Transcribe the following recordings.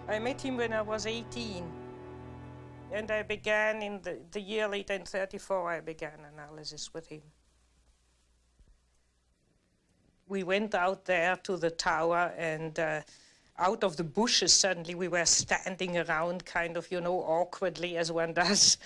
I met him when I was 18. And I began in the year later, in 34, I began analysis with him. We went out there to the tower, and out of the bushes, suddenly we were standing around kind of, you know, awkwardly as one does,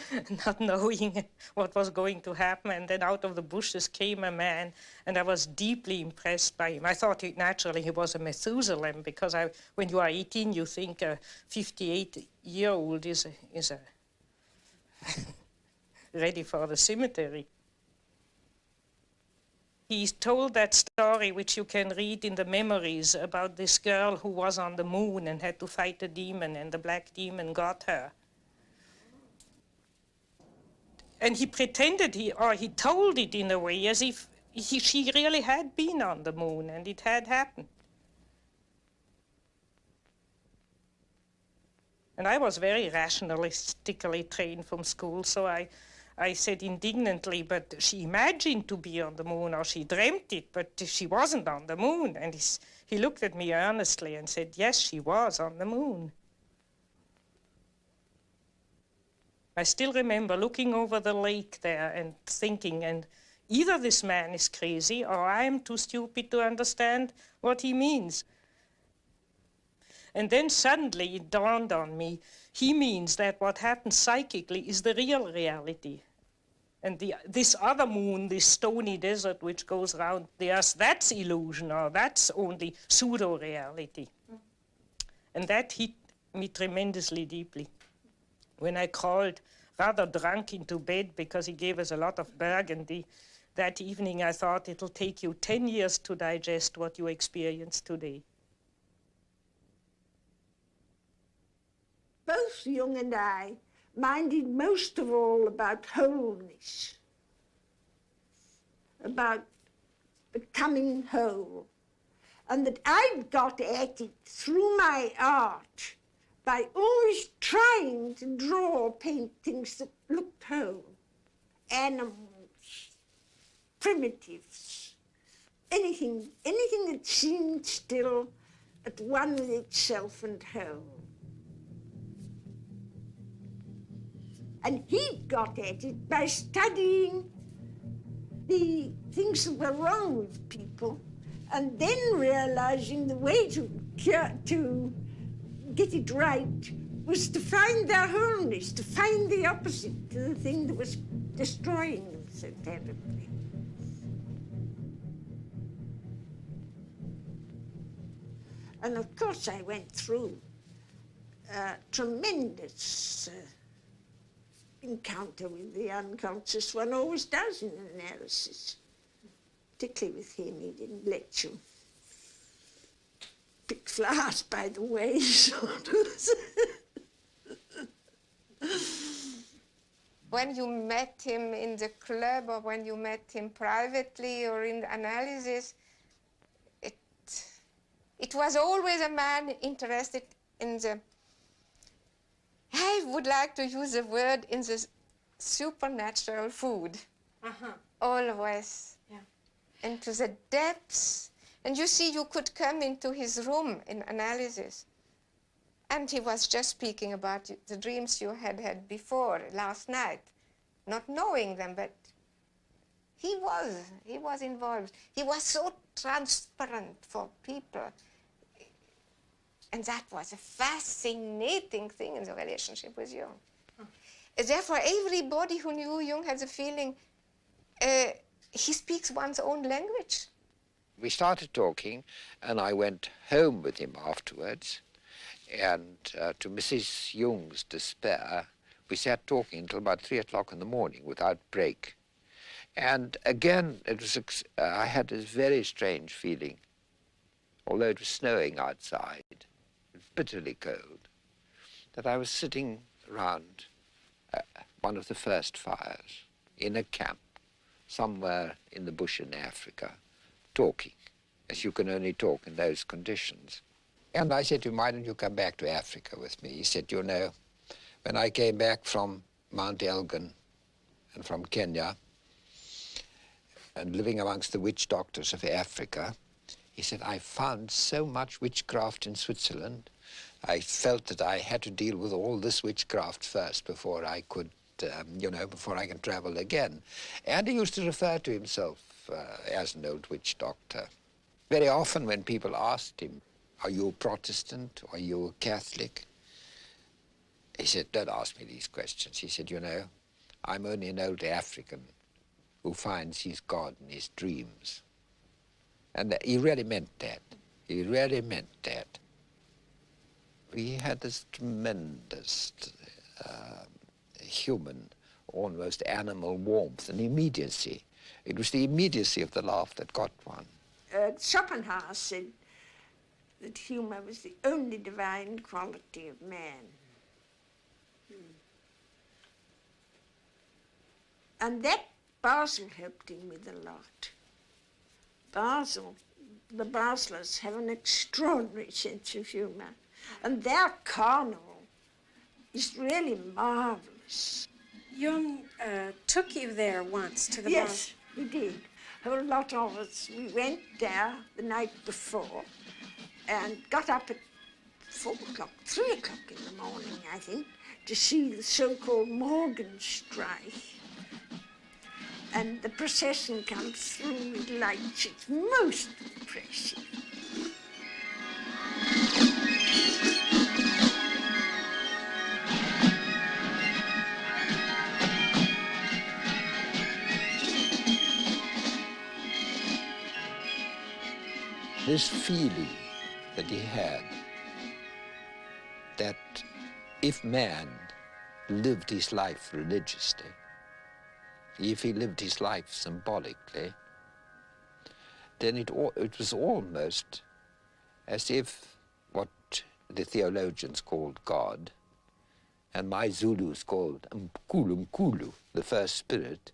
not knowing what was going to happen. And then out of the bushes came a man, and I was deeply impressed by him. I thought naturally he was a Methuselah, because when you are 18, you think a 58-year-old is a ready for the cemetery. He told that story, which you can read in the memories, about this girl who was on the moon and had to fight a demon, and the black demon got her. And he pretended, he told it in a way as if she really had been on the moon and it had happened. And I was very rationalistically trained from school, so I said indignantly, but she imagined to be on the moon, or she dreamt it, but she wasn't on the moon. And he looked at me earnestly and said, yes, she was on the moon. I still remember looking over the lake there and thinking, and either this man is crazy or I am too stupid to understand what he means. And then suddenly it dawned on me, he means that what happens psychically is the real reality. And this other moon, this stony desert which goes around the earth, that's illusion, or that's only pseudo-reality. And that hit me tremendously deeply. When I crawled rather drunk into bed because he gave us a lot of burgundy, that evening I thought it'll take you 10 years to digest what you experience today. Both Jung and I minded most of all about wholeness, about becoming whole, and that I got at it through my art by always trying to draw or paint things that looked whole, animals, primitives, anything that seemed still at one with itself and whole. And he got at it by studying the things that were wrong with people, and then realizing the way to get it right was to find their wholeness, to find the opposite to the thing that was destroying them so terribly. And of course I went through tremendous encounter with the unconscious. One always does in analysis. Particularly with him, he didn't let you pick flowers by the way, sort of. When you met him in the club, or when you met him privately or in analysis, it was always a man interested in the, I would like to use the word, in the supernatural food. Always. Yeah. And to the depths. And you see, you could come into his room in analysis, and he was just speaking about the dreams you had before, last night, not knowing them, but he was involved. He was so transparent for people. And that was a fascinating thing in the relationship with Jung. Therefore, everybody who knew Jung had the feeling he speaks one's own language. We started talking, and I went home with him afterwards. And to Mrs. Jung's despair, we sat talking until about 3 o'clock in the morning without break. And again, I had this very strange feeling, although it was snowing outside, bitterly cold, that I was sitting around one of the first fires in a camp somewhere in the bush in Africa, talking, as you can only talk in those conditions. And I said to him, why don't you come back to Africa with me? He said, you know, when I came back from Mount Elgon and from Kenya and living amongst the witch doctors of Africa, he said, I found so much witchcraft in Switzerland I felt that I had to deal with all this witchcraft first before I could, before I can travel again. And he used to refer to himself as an old witch doctor. Very often when people asked him, are you a Protestant? Are you a Catholic? He said, don't ask me these questions. He said, I'm only an old African who finds his God in his dreams. And he really meant that. He really meant that. He had this tremendous human, almost animal warmth and immediacy. It was the immediacy of the laugh that got one. Schopenhauer said that humour was the only divine quality of man. And that Basel helped him with a lot. The Baselers have an extraordinary sense of humour, and their carnival is really marvellous. Jung took you there once to the Yes, he did. A whole lot of us. We went there the night before and got up at 4 o'clock, 3 o'clock in the morning, I think, to see the so-called Morgenstreich. And the procession comes through with lights. It's most impressive. This feeling that he had, that if man lived his life religiously, if he lived his life symbolically, then it was almost as if what the theologians called God, and my Zulus called Mkulu, the first spirit,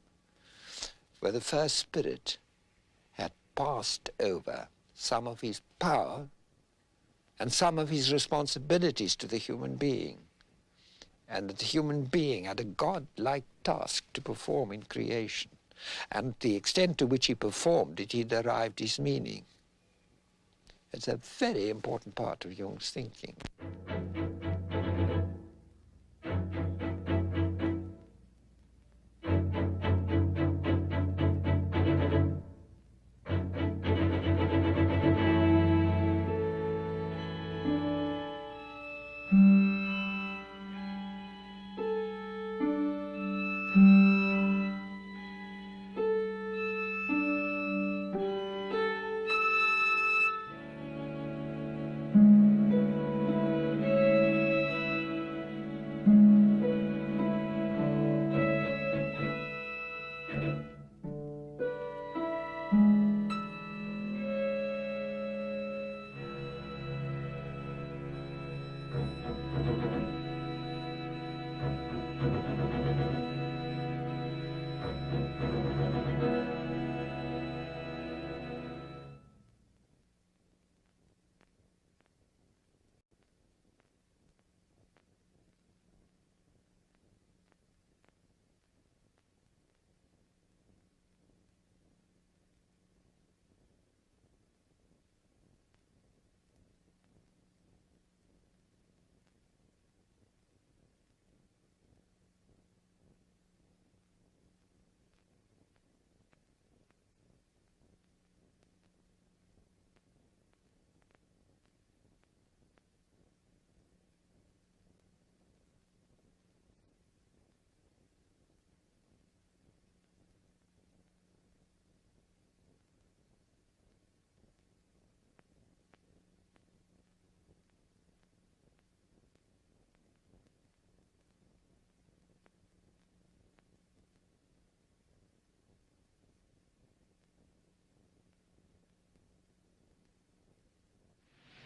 where the first spirit had passed over some of his power and some of his responsibilities to the human being, and that the human being had a God-like task to perform in creation, and the extent to which he performed it, he derived his meaning. It's a very important part of Jung's thinking.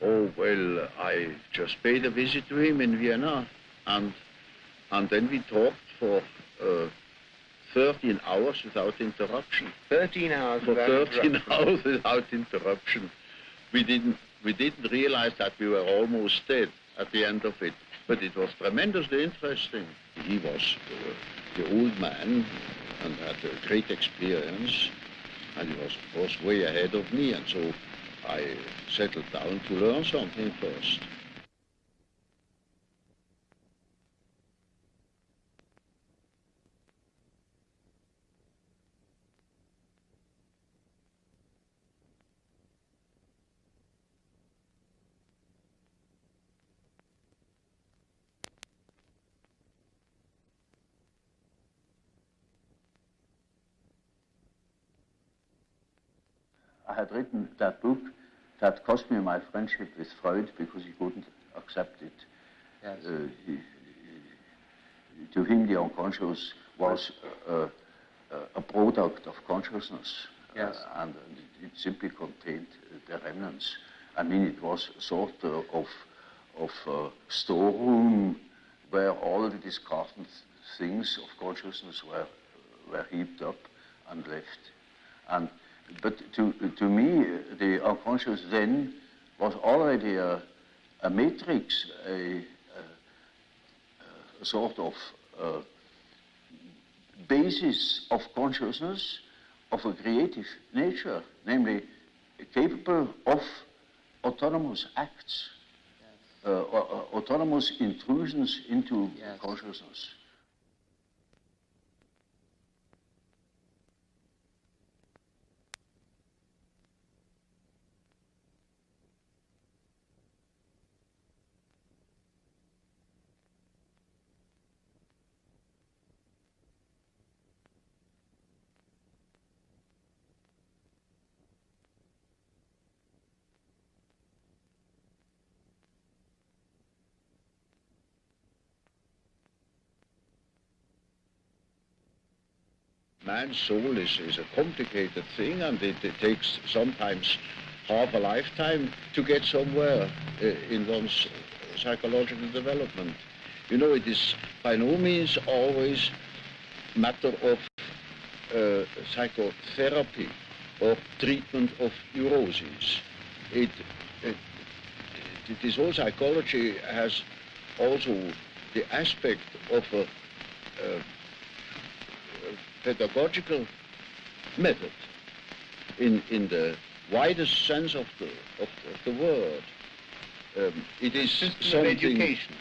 Oh, well, I just paid a visit to him in Vienna, and then we talked for 13 hours without interruption. 13 hours for 13 hours without interruption. We didn't realize that we were almost dead at the end of it, but it was tremendously interesting. He was the old man and had a great experience, and he was, of course, way ahead of me, and so I settled down to learn something first. I had written that book that cost me my friendship with Freud because he couldn't accept it. Yes. To him, the unconscious was a product of consciousness, yes. And it simply contained the remnants. I mean, it was sort of storeroom where all the discarded things of consciousness were heaped up and left. But to me, the unconscious then was already a matrix, a sort of basis of consciousness of a creative nature, namely capable of autonomous acts, yes. Autonomous intrusions into yes. consciousness. Man's soul is a complicated thing, and it takes sometimes half a lifetime to get somewhere in one's psychological development. You know, it is by no means always matter of psychotherapy or treatment of neuroses. It is all psychology has also the aspect of a pedagogical method in the widest sense of the word. It is something. Education.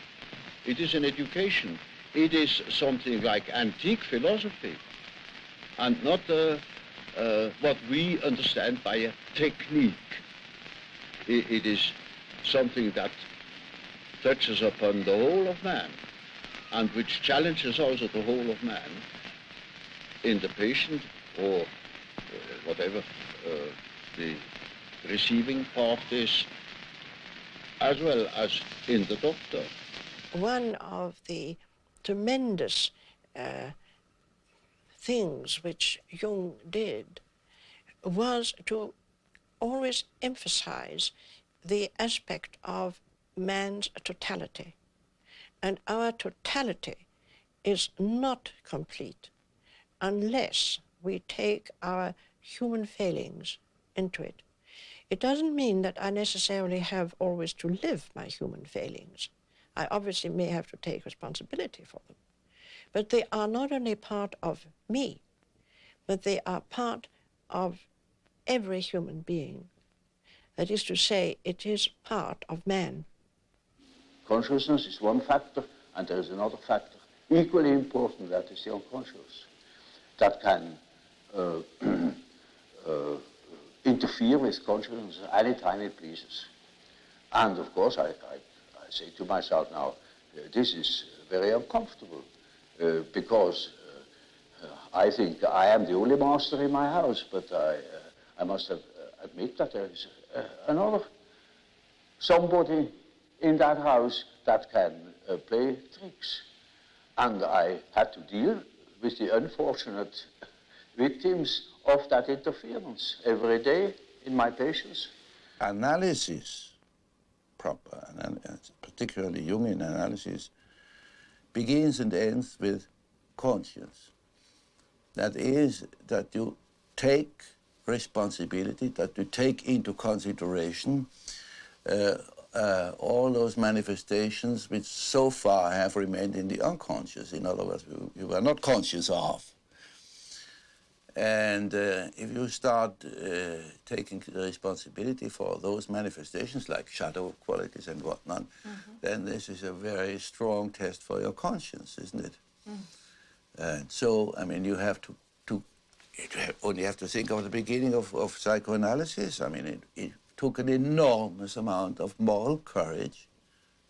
It is an education. It is something like antique philosophy, and not what we understand by a technique. It is something that touches upon the whole of man, and which challenges also the whole of man in the patient or whatever the receiving part is, as well as in the doctor. One of the tremendous things which Jung did was to always emphasize the aspect of man's totality. And our totality is not complete unless we take our human failings into it. It doesn't mean that I necessarily have always to live my human failings. I obviously may have to take responsibility for them. But they are not only part of me, but they are part of every human being. That is to say, it is part of man. Consciousness is one factor, and there is another factor, equally important, that is the unconscious, that can interfere with consciousness any time it pleases. And of course, I say to myself now, this is very uncomfortable, because I think I am the only master in my house, but I must admit that there is another somebody in that house that can play tricks. And I had to deal with the unfortunate victims of that interference every day in my patients. Analysis, proper, particularly Jungian analysis, begins and ends with conscience. That is, that you take responsibility, that you take into consideration all those manifestations which so far have remained in the unconscious. In other words, you were not conscious of. And if you start taking the responsibility for those manifestations, like shadow qualities and whatnot, then this is a very strong test for your conscience, isn't it? And so, I mean, you have to only have to think of the beginning of psychoanalysis. I mean, it took an enormous amount of moral courage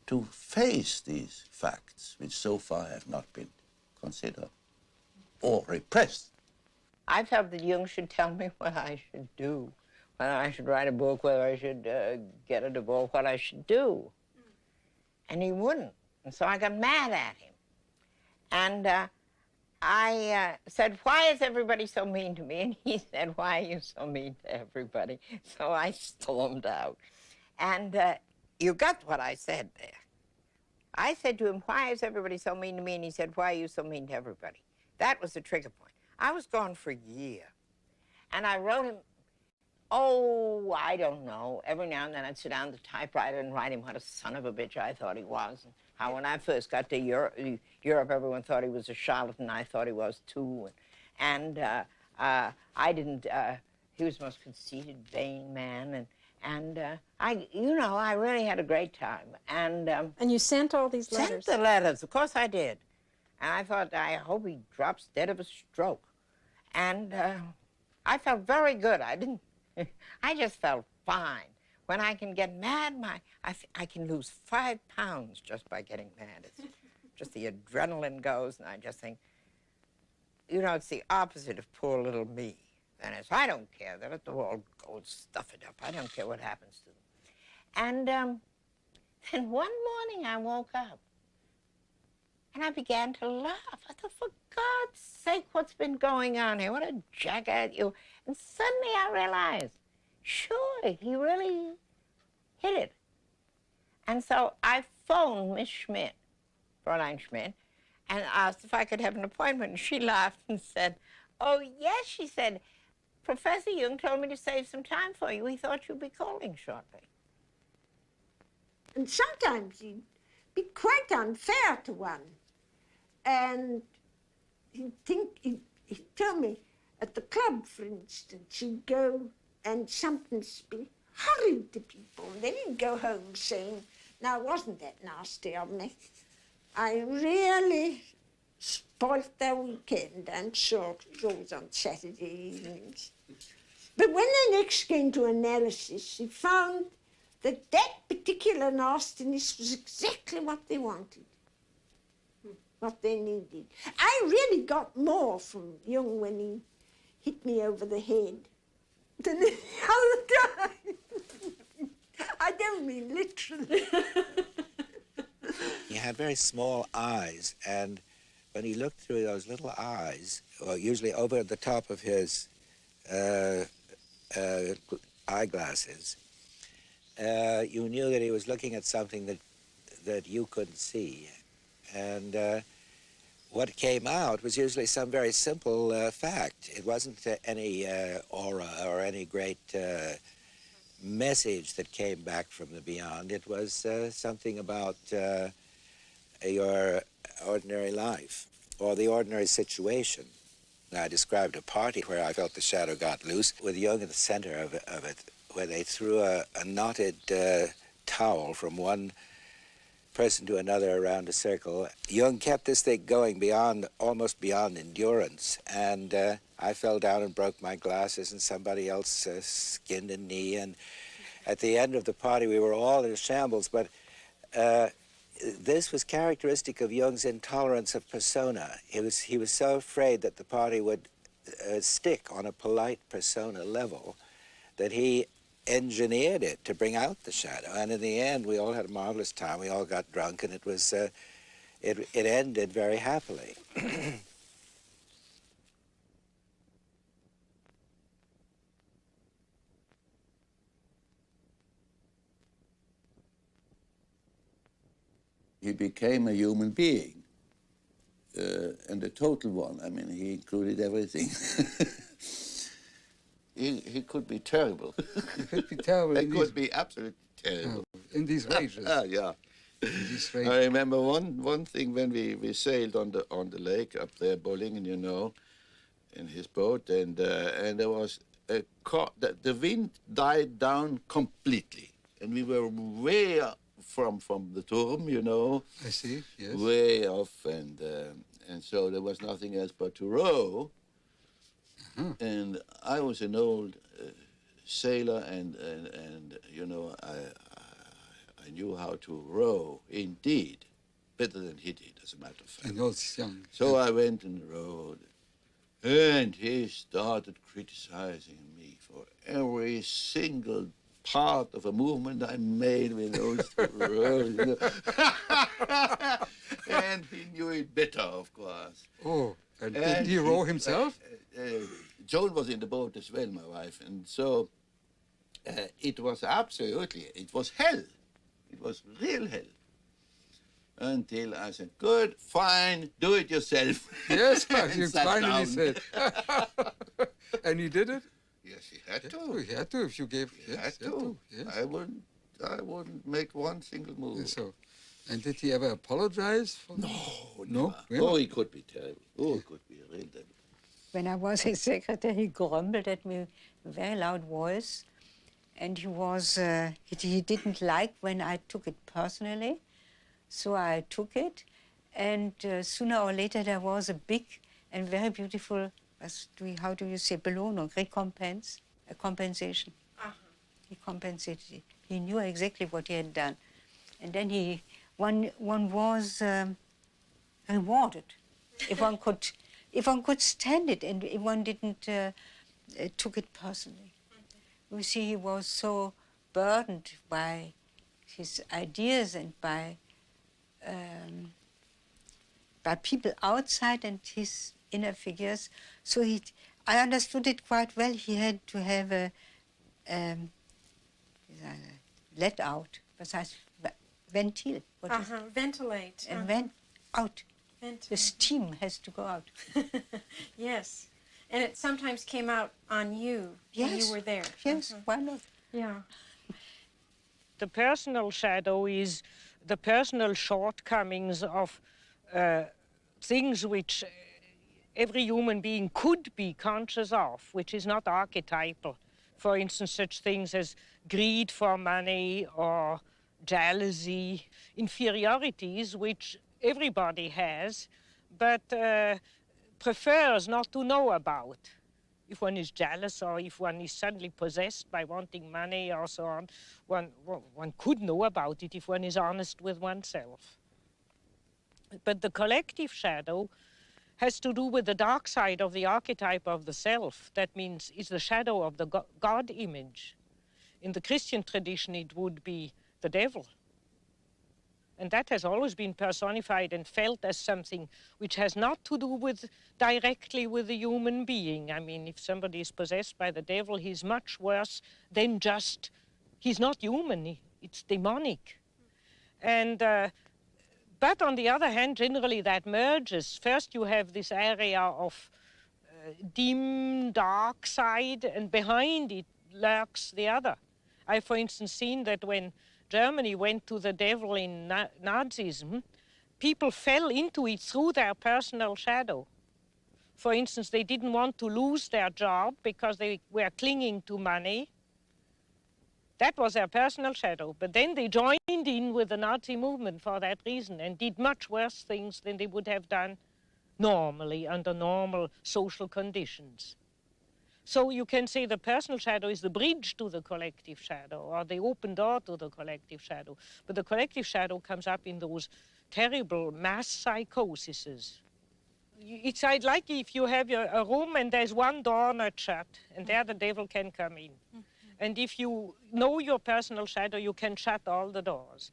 to face these facts, which so far have not been considered or repressed. I felt that Jung should tell me what I should do, whether I should write a book, whether I should get a divorce, what I should do. And he wouldn't. And so I got mad at him. And I said, why is everybody so mean to me? And he said, why are you so mean to everybody? So I stormed out. And you got what I said there. I said to him, why is everybody so mean to me? And he said, why are you so mean to everybody? That was the trigger point. I was gone for a year. And I wrote him, oh, I don't know. Every now and then I'd sit down at the typewriter and write him what a son of a bitch I thought he was. And how when I first got to Europe, everyone thought he was a charlatan. I thought he was too. And I didn't, he was the most conceited, vain man. And I really had a great time. And you sent all these letters? Sent the letters, of course I did. And I thought, I hope he drops dead of a stroke. And I felt very good. I just felt fine. When I can get mad, I can lose 5 pounds just by getting mad. It's just the adrenaline goes, and I just think, it's the opposite of poor little me. Then it's, I don't care. They let the world go and stuff it up. I don't care what happens to them. And then one morning I woke up, and I began to laugh. I thought, for God's sake, what's been going on here? What a jackass you. And suddenly I realized, sure, he really hit it. And so I phoned Miss Schmidt, Fräulein Schmidt, and asked if I could have an appointment. And she laughed and said, oh, yes, she said, Professor Jung told me to save some time for you. He thought you'd be calling shortly. And sometimes he'd be quite unfair to one. And he'd tell me, at the club, for instance, he'd go and something's been horrid to people. And then he'd go home saying, now, wasn't that nasty of me? I really spoilt their weekend. I'm sure it was always on Saturday evenings. But when they next came to analysis, he found that that particular nastiness was exactly what they wanted, what they needed. I really got more from Jung when he hit me over the head than the other time. I don't mean literally. He had very small eyes, and when he looked through those little eyes, or usually over the top of his eyeglasses, you knew that he was looking at something that you couldn't see. And what came out was usually some very simple fact. It wasn't any aura or any great message that came back from the beyond. It was something about your ordinary life or the ordinary situation. I described a party where I felt the shadow got loose with Jung in the center of it, where they threw a knotted towel from one person to another around a circle. Jung kept this thing going almost beyond endurance, and I fell down and broke my glasses, and somebody else skinned a knee, and at the end of the party we were all in shambles, but this was characteristic of Jung's intolerance of persona. He was so afraid that the party would stick on a polite persona level that he engineered it to bring out the shadow. And in the end, we all had a marvelous time. We all got drunk, and it was it ended very happily. He became a human being, and a total one. I mean, he included everything. He could be terrible. He could be terrible. He could be absolutely terrible. In these ranges. Yeah. In these ranges. I remember one thing when we sailed on the lake up there, Bollingen, you know, in his boat, and there was a the wind died down completely, and we were way up from the Turm, you know. I see. Yes. Way off, and so there was nothing else but to row. And I was an old sailor, and you know, I knew how to row, indeed, better than he did, as a matter of fact. And also young. So I went and rowed, and he started criticizing me for every single part of a movement I made with those two rows. You know. And he knew it better, of course. Oh, and did he row himself? Joan was in the boat as well, my wife, and so it was absolutely, it was hell. It was real hell. Until I said, good, fine, do it yourself. Yes, you finally said. And he did it? Yes, he had to. Oh, he had to if you gave. He Yes, had to. Yes. I wouldn't make one single move. So, and did he ever apologize? For No, no. Really? Oh, he could be terrible. Oh, he could be real terrible. When I was his secretary, he grumbled at me with a very loud voice. And he was, he didn't like when I took it personally. So I took it. And sooner or later, there was a big and very beautiful, how do you say, belohnung, recompense, a compensation. He compensated it. He knew exactly what he had done. And then one was rewarded if one could stand it and if one didn't took it personally. You see, he was so burdened by his ideas and by people outside and his inner figures. So I understood it quite well. He had to have a let out, besides ventil. Ventilate. And vent out. Ventilate. The steam has to go out. Yes. And it sometimes came out on you when you were there. Yes, why not? Yeah. The personal shadow is the personal shortcomings of things which every human being could be conscious of, which is not archetypal. For instance, such things as greed for money or jealousy, inferiorities which everybody has, but prefers not to know about. If one is jealous or if one is suddenly possessed by wanting money or so on, one could know about it if one is honest with oneself. But the collective shadow has to do with the dark side of the archetype of the self. That means it's the shadow of the God image. In the Christian tradition, it would be the devil. And that has always been personified and felt as something which has not to do directly with the human being. I mean, if somebody is possessed by the devil, he's much worse than just, he's not human, it's demonic. And, but on the other hand, generally that merges. First you have this area of dim, dark side, and behind it lurks the other. I've, for instance, seen that when Germany went to the devil in Nazism, people fell into it through their personal shadow. For instance, they didn't want to lose their job because they were clinging to money. That was their personal shadow. But then they joined in with the Nazi movement for that reason and did much worse things than they would have done normally under normal social conditions. So you can say the personal shadow is the bridge to the collective shadow, or the open door to the collective shadow. But the collective shadow comes up in those terrible mass psychoses. It's like if you have a room and there's one door not shut, and there the devil can come in. And if you know your personal shadow, you can shut all the doors.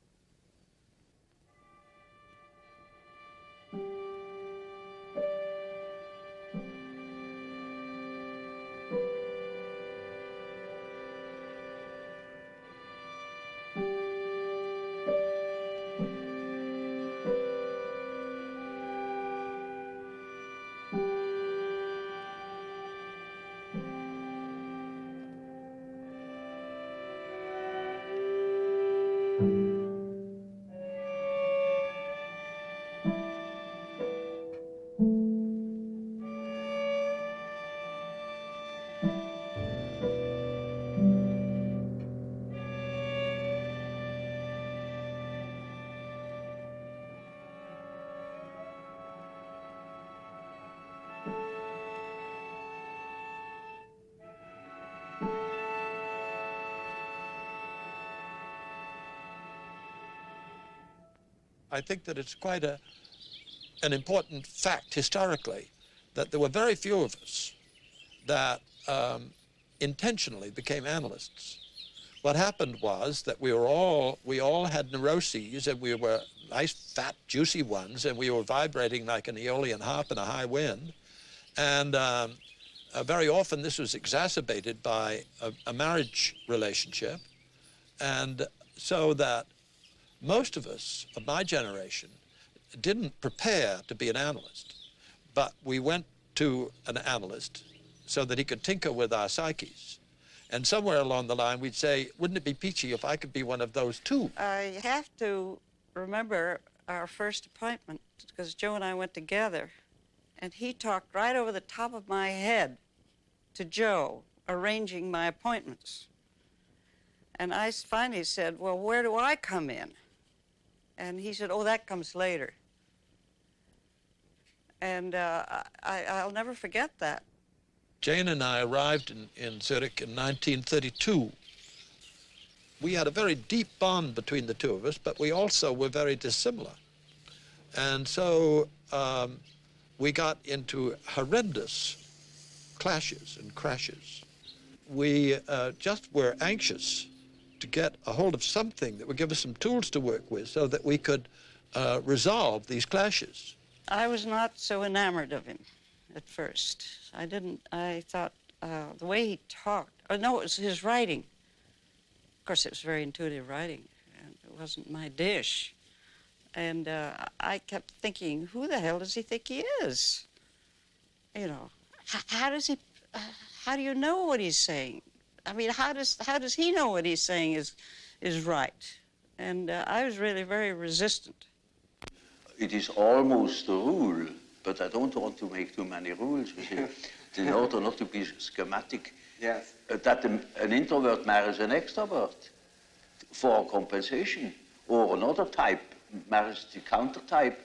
I think that it's quite an important fact historically that there were very few of us that intentionally became analysts. What happened was that we all had neuroses, and we were nice, fat, juicy ones, and we were vibrating like an aeolian harp in a high wind. And very often this was exacerbated by a marriage relationship. And so that most of us of my generation didn't prepare to be an analyst, but we went to an analyst so that he could tinker with our psyches. And somewhere along the line, we'd say, wouldn't it be peachy if I could be one of those too? I have to remember our first appointment, because Joe and I went together, and he talked right over the top of my head to Joe, arranging my appointments. And I finally said, well, where do I come in? And he said, oh, that comes later. And I'll never forget that. Jane and I arrived in Zurich in 1932. We had a very deep bond between the two of us, but we also were very dissimilar. And so we got into horrendous clashes and crashes. We just were anxious to get a hold of something that would give us some tools to work with so that we could resolve these clashes. I was not so enamored of him at first. I thought the way he talked, oh no, it was his writing. Of course, it was very intuitive writing, and it wasn't my dish. And I kept thinking, who the hell does he think he is? You know, how do you know what he's saying? I mean, how does he know what he's saying is right? And I was really very resistant. It is almost a rule, but I don't want to make too many rules. In order not to be schematic, yes. That an introvert marries an extrovert for compensation, or another type marries the counter type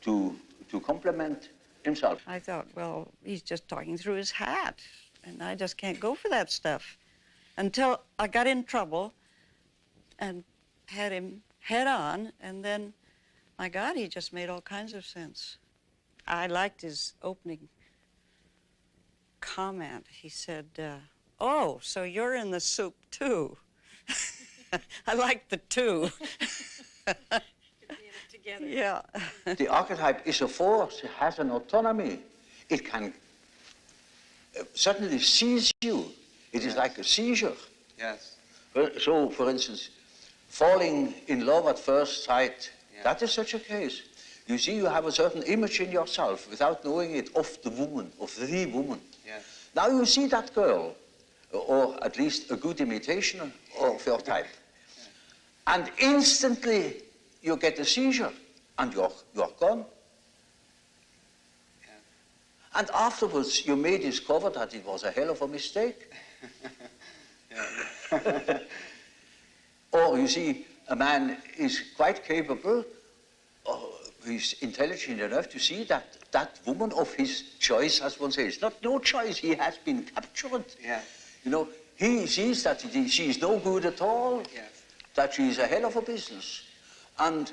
to complement himself. I thought, well, he's just talking through his hat, and I just can't go for that stuff. Until I got in trouble and had him head on, and then, my God, he just made all kinds of sense. I liked his opening comment. He said, oh, so you're in the soup too. I like the two. Together. Yeah. The archetype is a force. It has an autonomy. It can suddenly seize you. It is like a seizure. Yes. So, for instance, falling in love at first sight, that is such a case. You see, you have a certain image in yourself without knowing it of the woman, of the woman. Yes. Now you see that girl, or at least a good imitation of your type, and instantly you get a seizure, and you're gone. Yeah. And afterwards, you may discover that it was a hell of a mistake. Or you see, a man is quite capable, he's intelligent enough to see that that woman of his choice, as one says, not no choice, he has been captured. Yeah. You know, he sees that she is no good at all, that she is a hell of a business. And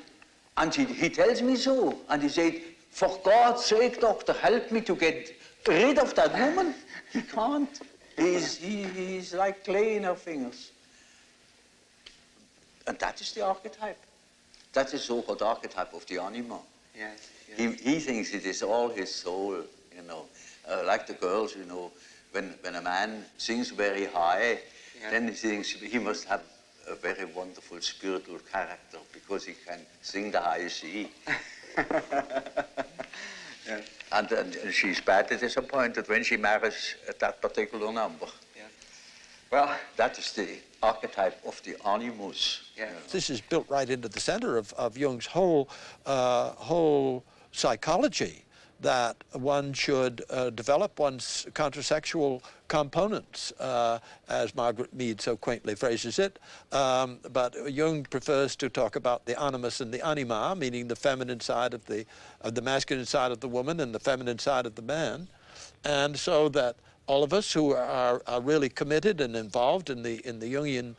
he tells me so, and he said, for God's sake, doctor, help me to get rid of that woman. He can't. He's like clay in her fingers. And that is the archetype. That is the so-called archetype of the anima. Yes, yes. He thinks it is all his soul, you know. Like the girls, you know, when a man sings very high, then he thinks he must have a very wonderful spiritual character because he can sing the high C. Yeah. And she's badly disappointed when she marries that particular number. Yeah. Well, that is the archetype of the animus. Yeah. This is built right into the center of Jung's whole psychology, that one should develop one's contrasexual components, as Margaret Mead so quaintly phrases it. But Jung prefers to talk about the animus and the anima, meaning the feminine side of the masculine side of the woman and the feminine side of the man. And so that all of us who are really committed and involved in the Jungian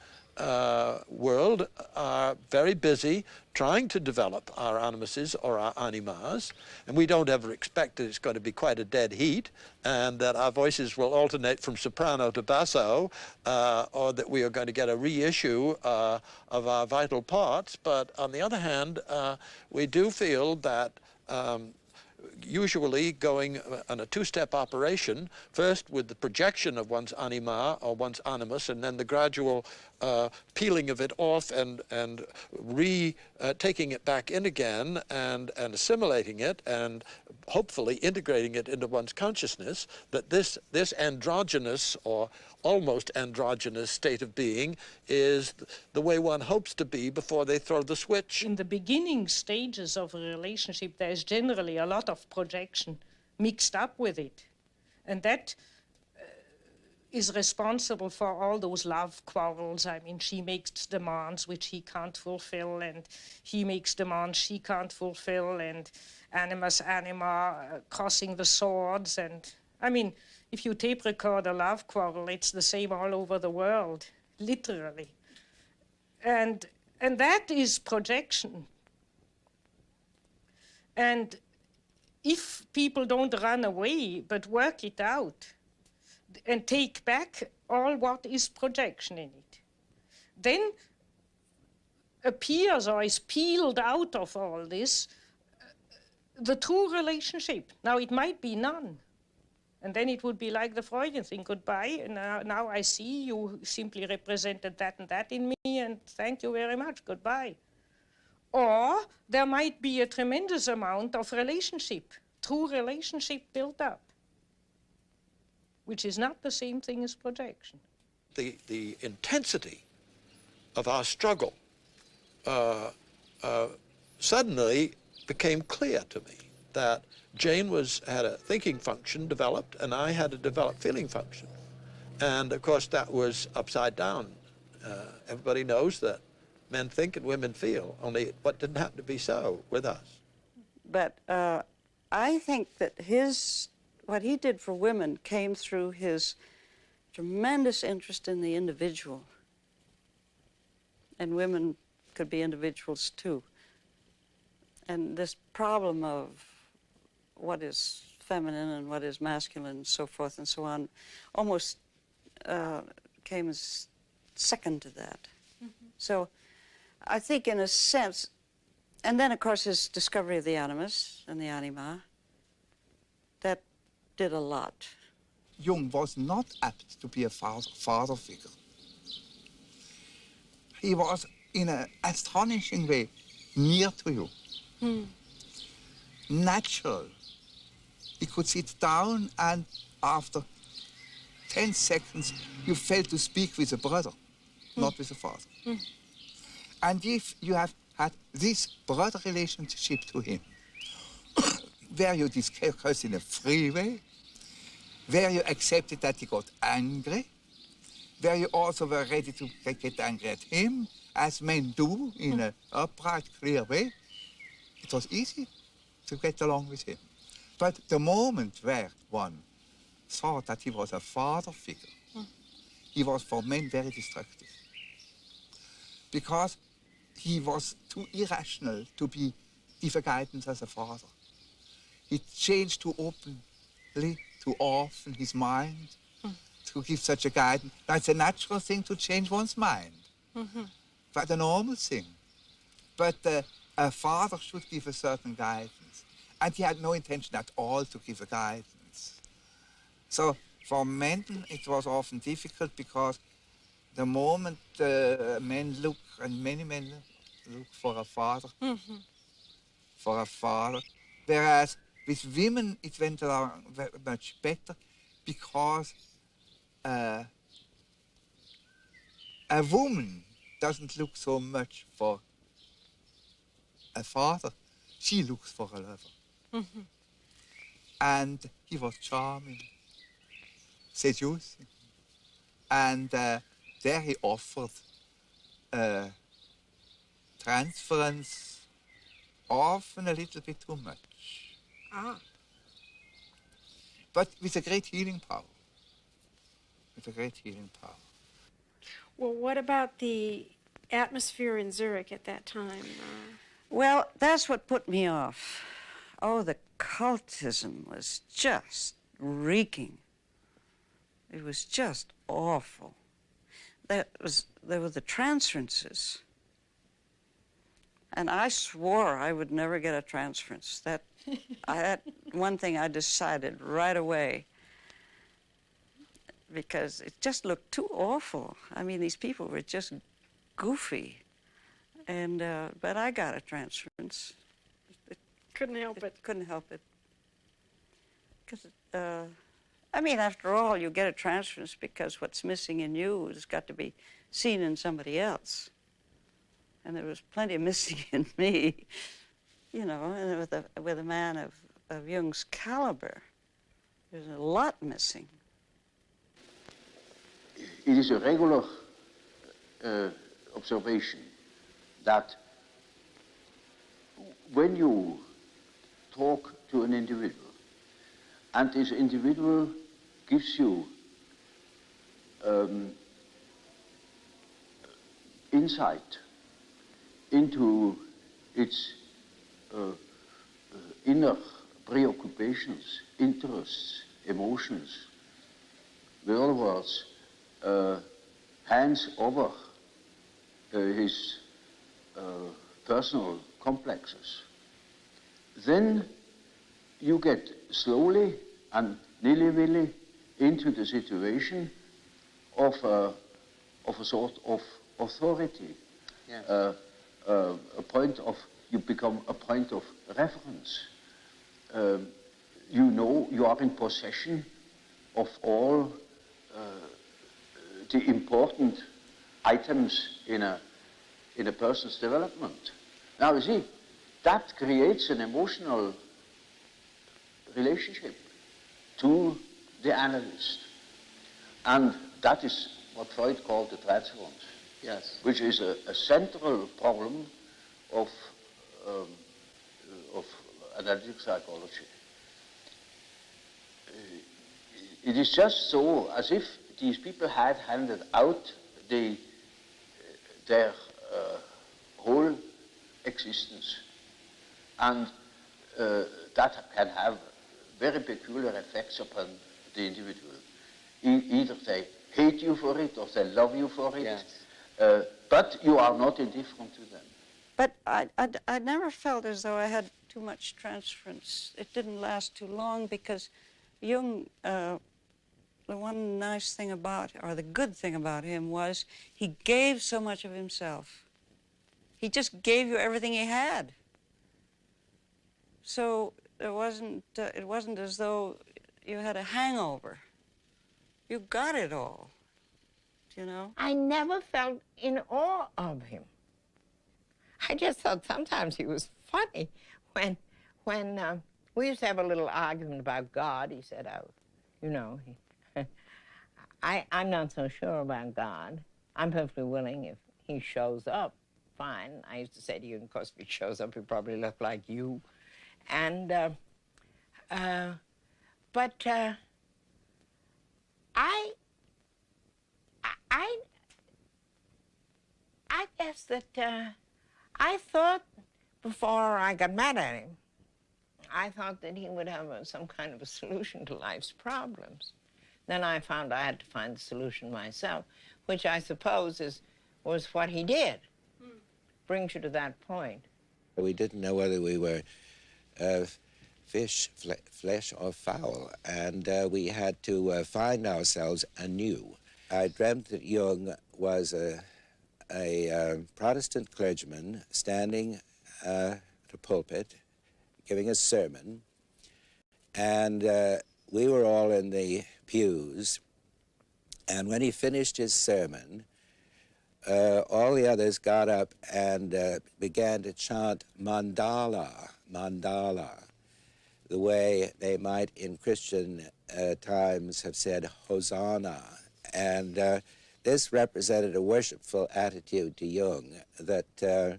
world are very busy trying to develop our animuses or our animas, and we don't ever expect that it's going to be quite a dead heat and that our voices will alternate from soprano to basso, or that we are going to get a reissue of our vital parts. But on the other hand, we do feel that usually going on a two-step operation, first with the projection of one's anima or one's animus, and then the gradual peeling of it off and taking it back in again and assimilating it and hopefully integrating it into one's consciousness, that this androgynous or almost androgynous state of being is the way one hopes to be before they throw the switch. In the beginning stages of a relationship, there is generally a lot of projection mixed up with it. And that is responsible for all those love quarrels. I mean, she makes demands which he can't fulfill, and he makes demands she can't fulfill, and animus anima crossing the swords. And I mean, if you tape record a love quarrel, it's the same all over the world, literally. And that is projection. And if people don't run away, but work it out and take back all what is projection in it, then appears or is peeled out of all this the true relationship. Now, it might be none. And then it would be like the Freudian thing, goodbye, and now I see you simply represented that and that in me, and thank you very much, goodbye. Or there might be a tremendous amount of relationship, true relationship built up, which is not the same thing as projection. The intensity of our struggle suddenly became clear to me that Jane had a thinking function developed, and I had a developed feeling function. And of course, that was upside down. Everybody knows that men think and women feel, only what didn't happen to be so with us. But I think that what he did for women came through his tremendous interest in the individual. And women could be individuals too. And this problem of what is feminine and what is masculine and so forth and so on almost came as second to that. Mm-hmm. So I think in a sense, and then of course his discovery of the animus and the anima, that did a lot. Jung was not apt to be a father figure. He was in an astonishing way near to you. Natural. He could sit down and after 10 seconds you felt to speak with a brother, not with a father. And if you have had this brother relationship to him, where you discussed in a free way, where you accepted that he got angry, where you also were ready to get angry at him, as men do in an upright, clear way, it was easy to get along with him. But the moment where one thought that he was a father figure, he was for men very destructive. Because he was too irrational to give a guidance as a father. He changed too openly, too often his mind to give such a guidance. Now, it's a natural thing to change one's mind. But a normal thing. But a father should give a certain guidance. And he had no intention at all to give a guidance. So for men, it was often difficult because the moment men look, and many men look for a father, whereas with women it went along much better because a woman doesn't look so much for a father, she looks for a lover. And he was charming, seducing, and there he offered transference, often a little bit too much. But with a great healing power. With a great healing power. Well, what about the atmosphere in Zurich at that time? Well, that's what put me off. Oh, the cultism was just reeking. It was just awful. There were the transferences. And I swore I would never get a transference. That one thing I decided right away, because it just looked too awful. I mean, these people were just goofy. And, but I got a transference. Couldn't help it. Couldn't help it. Because, I mean, after all, you get a transference because what's missing in you has got to be seen in somebody else. And there was plenty missing in me, you know, and with a man of Jung's caliber, there's a lot missing. It is a regular observation that when you talk to an individual, and this individual gives you insight into its inner preoccupations, interests, emotions. In other words, hands over his personal complexes. Then you get slowly and nilly-willy into the situation of a sort of authority. Yes. You become a point of reference. You know you are in possession of all the important items in a person's development. Now you see, that creates an emotional relationship to the analyst. And that is what Freud called the transference. Yes. Which is a central problem of analytic psychology. It is just so as if these people had handed out their whole existence, and that can have very peculiar effects upon the individual. Either they hate you for it or they love you for it. Yes. But you are not indifferent to them. But I never felt as though I had too much transference. It didn't last too long because Jung, the one nice thing about, or the good thing about him was he gave so much of himself. He just gave you everything he had. So it wasn't as though you had a hangover. You got it all, you know? I never felt in awe of him. I just thought sometimes he was funny. When we used to have a little argument about God, he said, oh, you know, I'm not so sure about God. I'm perfectly willing if he shows up, fine. I used to say to you, of course, if he shows up, he'll probably look like you. And, I guess that I thought before I got mad at him, I thought that he would have some kind of a solution to life's problems. Then I found I had to find the solution myself, which I suppose was what he did. Brings you to that point. We didn't know whether we were fish, flesh, or fowl, and we had to find ourselves anew. I dreamt that Jung was a Protestant clergyman standing at a pulpit giving a sermon, and we were all in the pews, and when he finished his sermon, all the others got up and began to chant mandala, mandala, the way they might in Christian times have said Hosanna. And this represented a worshipful attitude to Jung that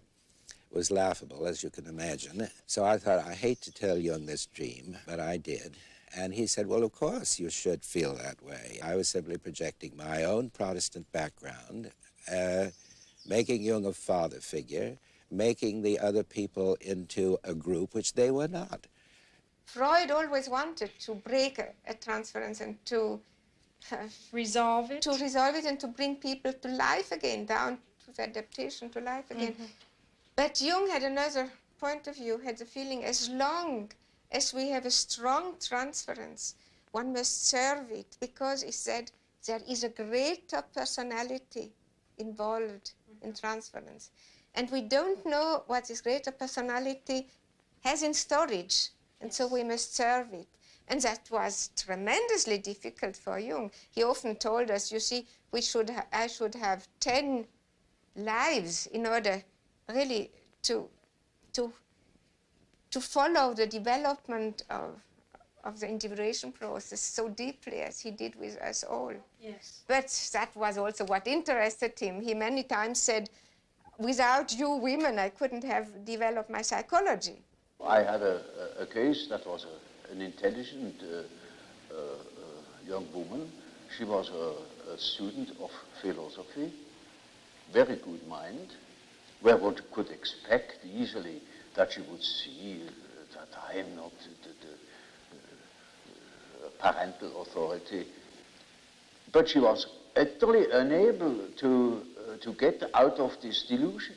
was laughable, as you can imagine. So I thought, I hate to tell Jung this dream, but I did. And he said, well, of course you should feel that way. I was simply projecting my own Protestant background, making Jung a father figure, making the other people into a group which they were not. Freud always wanted to break a transference and to resolve it. To resolve it and to bring people to life again, down to the adaptation to life again. Mm-hmm. But Jung had another point of view, had the feeling as long as we have a strong transference, one must serve it, because he said there is a greater personality involved in transference. And we don't know what this greater personality has in storage, and so we must serve it. And that was tremendously difficult for Jung. He often told us, you see, I should have 10 lives in order really to follow the development of the individuation process so deeply as he did with us all. Yes. But that was also what interested him. He many times said, without you women, I couldn't have developed my psychology. I had a case that was an intelligent young woman. She was a student of philosophy, very good mind, where one could expect easily that she would see that I am not the parental authority. But she was utterly unable to get out of this delusion.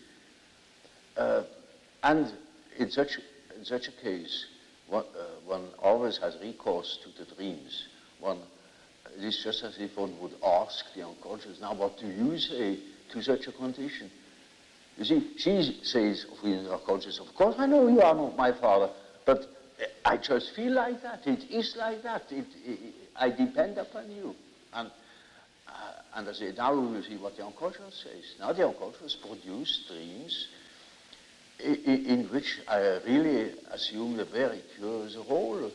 And in such a case, one always has recourse to the dreams. It is just as if one would ask the unconscious, now what do you say to such a condition? You see, she says of the unconscious, of course I know you are not my father, but I just feel like that. It is like that. I depend upon you. And I say, now you see what the unconscious says. Now the unconscious produces dreams in which I really assumed a very curious role.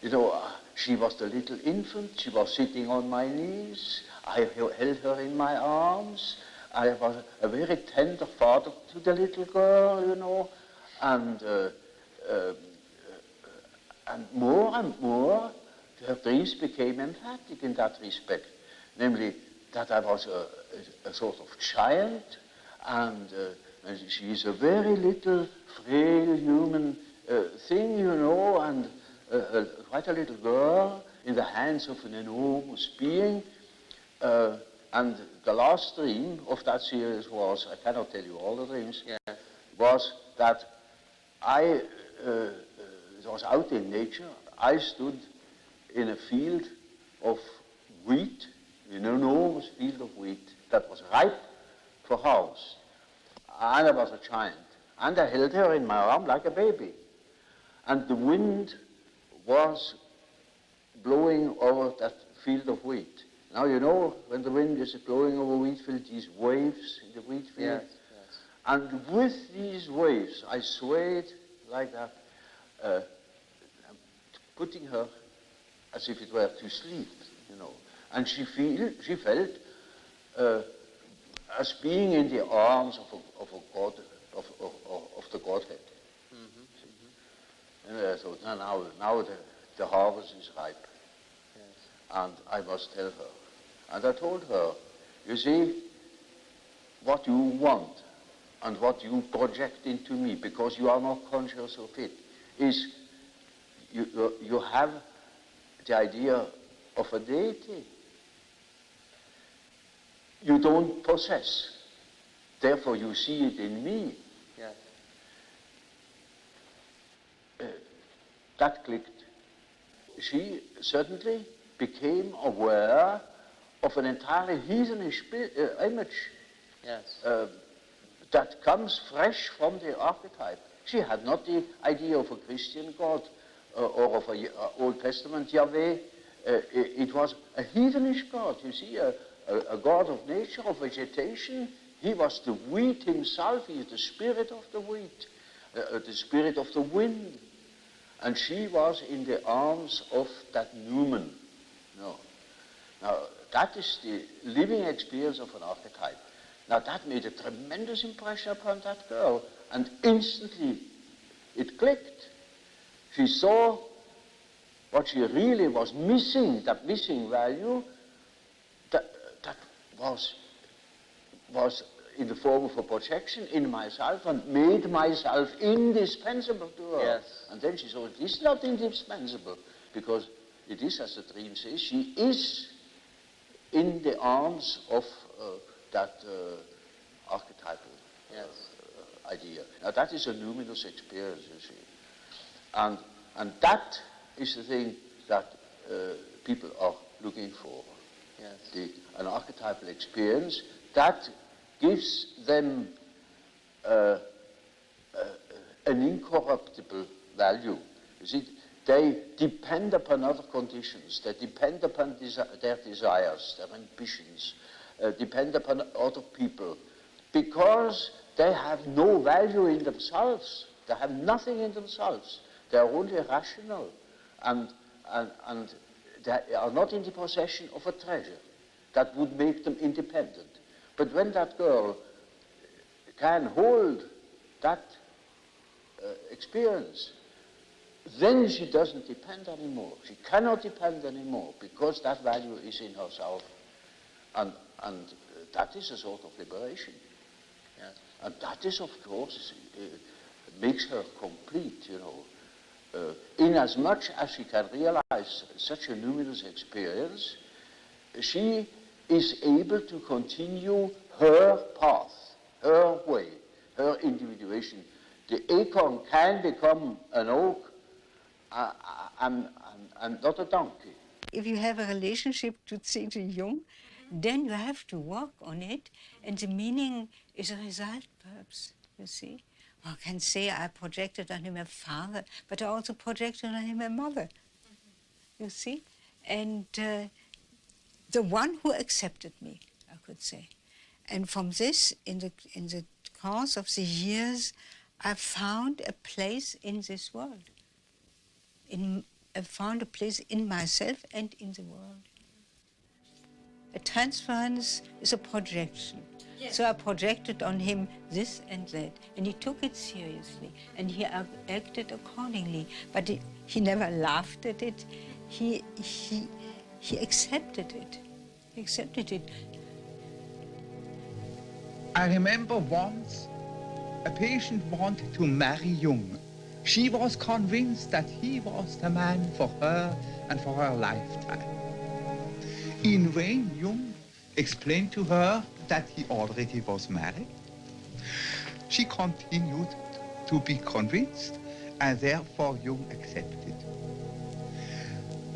You know, she was the little infant, she was sitting on my knees, I held her in my arms, I was a very tender father to the little girl, you know, and more, her dreams became emphatic in that respect, namely that I was a sort of child, and she is a very little, frail human thing, you know, and quite a little girl in the hands of an enormous being. And the last dream of that series was, I cannot tell you all the dreams, was that it was out in nature. I stood in a field of wheat, an enormous field of wheat that was ripe for harvest. And I was a child. And I held her in my arm like a baby. And the wind was blowing over that field of wheat. Now, you know, when the wind is blowing over a wheat field, these waves in the wheat field. Yes, yes. And with these waves, I swayed like that, putting her as if it were to sleep, you know. And she felt as being in the arms of a god, of the Godhead. Mm-hmm. And I thought, now the harvest is ripe. Yes. And I must tell her. And I told her, you see, what you want and what you project into me, because you are not conscious of it, is you have the idea of a deity. You don't possess. Therefore, you see it in me. Yes. That clicked. She suddenly became aware of an entirely heathenish image. Yes. That comes fresh from the archetype. She had not the idea of a Christian God or of an Old Testament Yahweh. It was a heathenish God, you see, a god of nature, of vegetation. He was the wheat himself. He is the spirit of the wheat, the spirit of the wind. And she was in the arms of that Newman. No. Now, that is the living experience of an archetype. Now, that made a tremendous impression upon that girl, and instantly it clicked. She saw what she really was missing, that missing value, that was in the form of a projection in myself and made myself indispensable to her. Yes. And then she saw it is not indispensable, because it is, as the dream says, she is in the arms of that archetypal idea. Now that is a luminous experience, you see. And that is the thing that people are looking for. Yes. An archetypal experience that gives them an incorruptible value. You see, they depend upon other conditions. They depend upon their desires, their ambitions, depend upon other people, because they have no value in themselves. They have nothing in themselves. They are only rational, and they are not in the possession of a treasure that would make them independent. But when that girl can hold that experience, then she doesn't depend anymore. She cannot depend anymore, because that value is in herself. And that is a sort of liberation. Yes. And that is, of course, makes her complete, you know. Inasmuch as she can realize such a luminous experience, she is able to continue her path, her way, her individuation. The acorn can become an oak and not a donkey. If you have a relationship to C.G. Jung, then you have to work on it, and the meaning is a result, perhaps, you see. One can say I projected on him a father, but I also projected on him a mother, you see. And the one who accepted me, I could say. And from this, in the course of the years, I found a place in this world. I found a place in myself and in the world. A transference is a projection. Yes. So I projected on him this and that, and he took it seriously, and he acted accordingly. But he never laughed at it. He accepted it. He accepted it. I remember once a patient wanted to marry Jung. She was convinced that he was the man for her and for her lifetime. In vain, Jung explained to her that he already was married. She continued to be convinced, and therefore Jung accepted.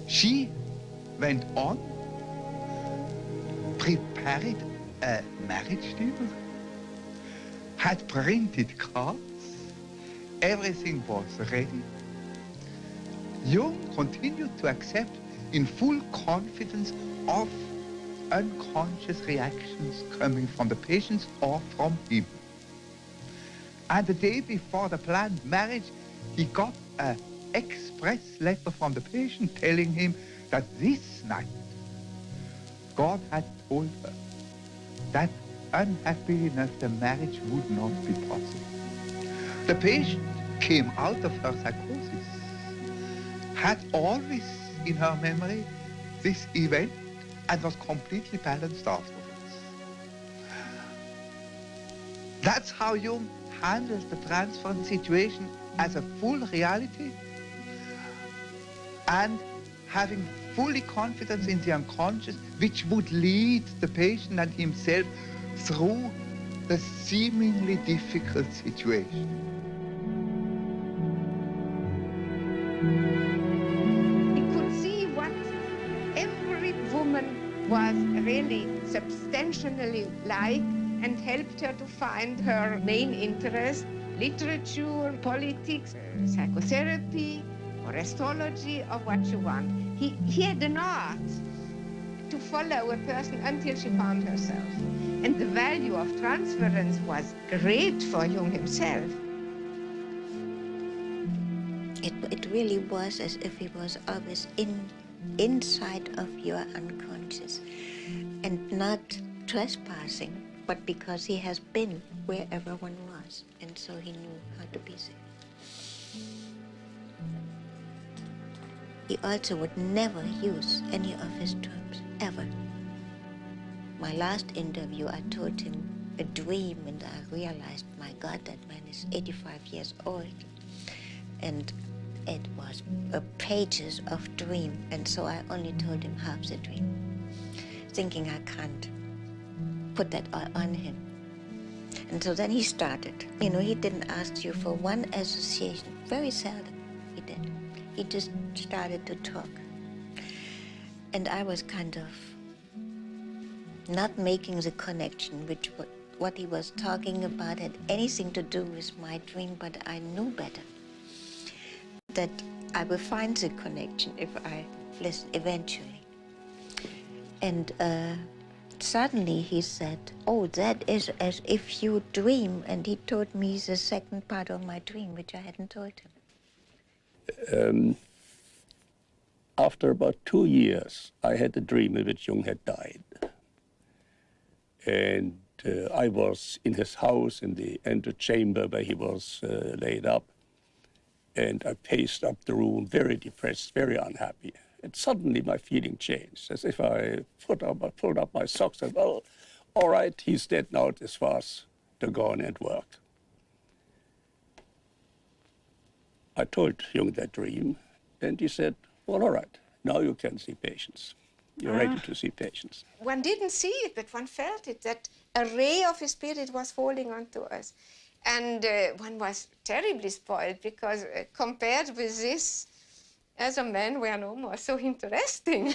She went on, prepared a marriage deal, had printed cards, everything was ready. Jung continued to accept in full confidence of unconscious reactions coming from the patients or from him. And the day before the planned marriage, he got an express letter from the patient telling him that this night God had told her that unhappily enough the marriage would not be possible. The patient came out of her psychosis, had always in her memory this event, and was completely balanced afterwards. That's how Jung handles the transference situation as a full reality, and having fully confidence in the unconscious, which would lead the patient and himself through the seemingly difficult situation. He could see what every woman was really substantially like, and helped her to find her main interest: literature, politics, psychotherapy, or astrology, or what you want. He had an art to follow a person until she found herself. And the value of transference was great for Jung himself. It really was as if he was always inside of your unconscious, and not trespassing, but because he has been where everyone was, and so he knew how to be there. he also would never use any of his terms, ever. My last interview, I told him a dream, and I realized, my God, that man is 85 years old. And it was pages of dream, and so I only told him half the dream, thinking I can't put that all on him. And so then he started. You know, he didn't ask you for one association, very seldom he did. He just started to talk. And I was kind of not making the connection, which what he was talking about had anything to do with my dream, but I knew better that I will find the connection if I listen eventually. And suddenly he said, oh, that is as if you dream, and he told me the second part of my dream, which I hadn't told him. After about 2 years, I had a dream in which Jung had died. And I was in his house in the antechamber where he was laid up. And I paced up the room, very depressed, very unhappy. And suddenly my feeling changed, as if I pulled up my socks and, well, all right, he's dead now, as far as to go on and work. I told Jung that dream, and he said, well, all right, now you can see patients. You're ready to see patients. One didn't see it, but one felt it, that a ray of his spirit was falling onto us. And one was terribly spoiled, because compared with this, as a man, we are no more so interesting.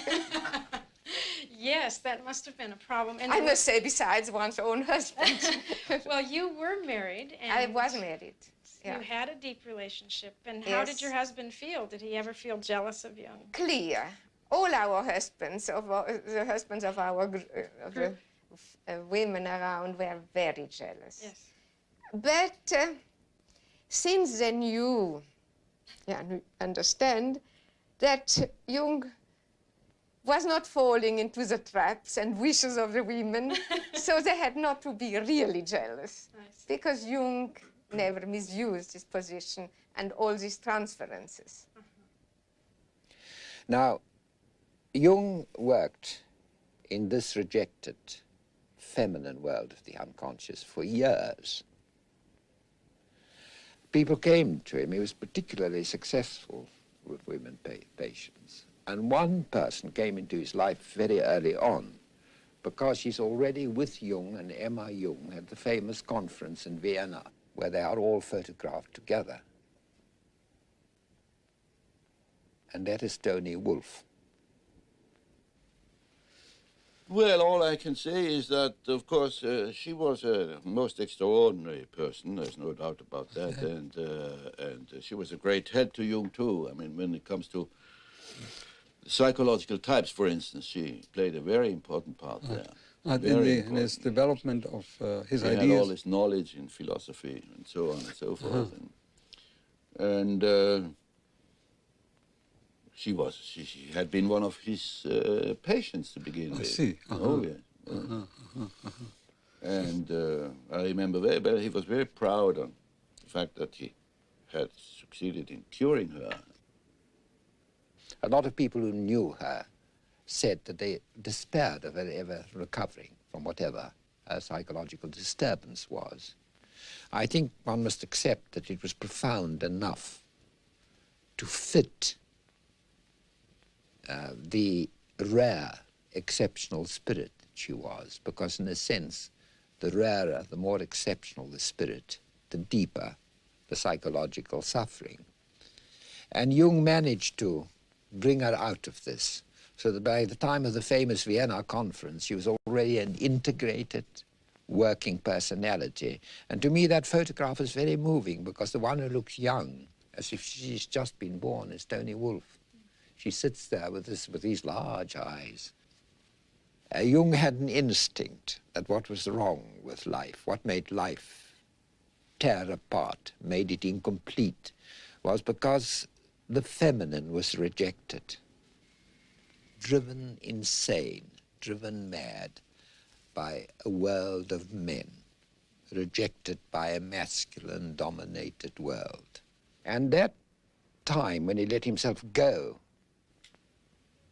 Yes, that must have been a problem. And I must say, besides one's own husband. Well, you were married. And I was married. Yeah. You had a deep relationship. And how did your husband feel? Did he ever feel jealous of Jung? Clear. All our husbands, the husbands of the women around, were very jealous. Yes. But since they knew, understand, that Jung was not falling into the traps and wishes of the women, so they had not to be really jealous, because Jung never misused his position and all these transferences. Now, Jung worked in this rejected feminine world of the unconscious for years. People came to him. He was particularly successful with women patients. And one person came into his life very early on, because she's already with Jung and Emma Jung at the famous conference in Vienna, where they are all photographed together. And that is Tony Wolff. Well, all I can say is that, of course, she was a most extraordinary person. There's no doubt about that. And she was a great help to Jung, too. I mean, when it comes to psychological types, for instance, she played a very important part there. In his development of his ideas. He had all his knowledge in philosophy and so on and so forth. And she had been one of his patients to begin with. I see. Oh, yeah. And I remember very well, he was very proud of the fact that he had succeeded in curing her. A lot of people who knew her said that they despaired of her ever recovering from whatever her psychological disturbance was. I think one must accept that it was profound enough to fit the rare, exceptional spirit that she was, because in a sense, the rarer, the more exceptional the spirit, the deeper the psychological suffering. And Jung managed to bring her out of this, so that by the time of the famous Vienna conference, she was already an integrated, working personality. And to me, that photograph is very moving, because the one who looks young, as if she's just been born, is Tony Wolff. She sits there with these large eyes. Jung had an instinct that what was wrong with life, what made life tear apart, made it incomplete, was because the feminine was rejected, driven insane, driven mad by a world of men, rejected by a masculine-dominated world. And that time when he let himself go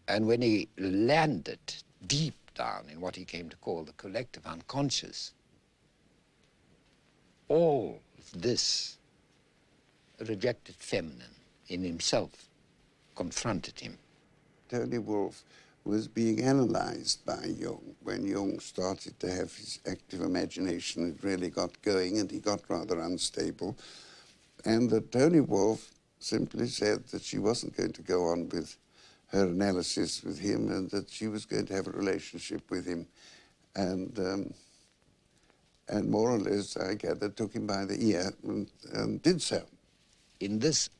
And when he landed deep down in what he came to call the collective unconscious, all of this rejected feminine in himself confronted him. Tony Wolff was being analyzed by Jung. When Jung started to have his active imagination, it really got going and he got rather unstable. And that Tony Wolff simply said that she wasn't going to go on with her analysis with him and that she was going to have a relationship with him. And more or less, I gather, took him by the ear and did so. In this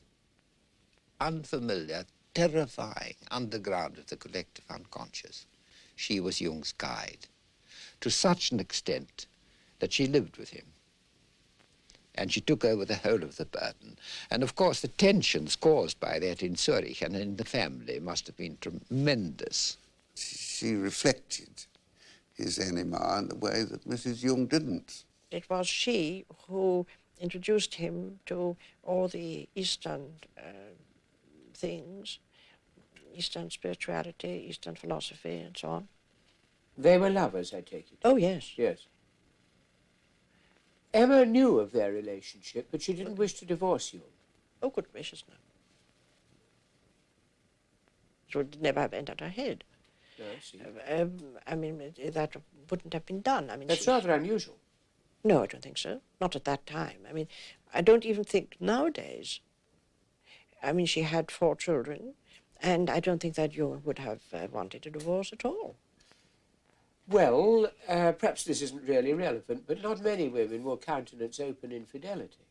unfamiliar, terrifying underground of the collective unconscious, she was Jung's guide, to such an extent that she lived with him. And she took over the whole of the burden. And of course, the tensions caused by that in Zurich and in the family must have been tremendous. She reflected his anima in a way that Mrs. Jung didn't. It was she who introduced him to all the Eastern things, Eastern spirituality, Eastern philosophy, and so on. They were lovers, I take it? Oh, yes. Yes. Emma knew of their relationship, but she didn't wish to divorce you. Oh, good gracious, no. It would never have entered her head. No, I see. I mean, that wouldn't have been done. I mean, That's rather unusual. No, I don't think so. Not at that time. I mean, I don't even think nowadays. I mean, she had 4 children, and I don't think that Jung would have wanted a divorce at all. Well, perhaps this isn't really relevant, but not many women will countenance open infidelity.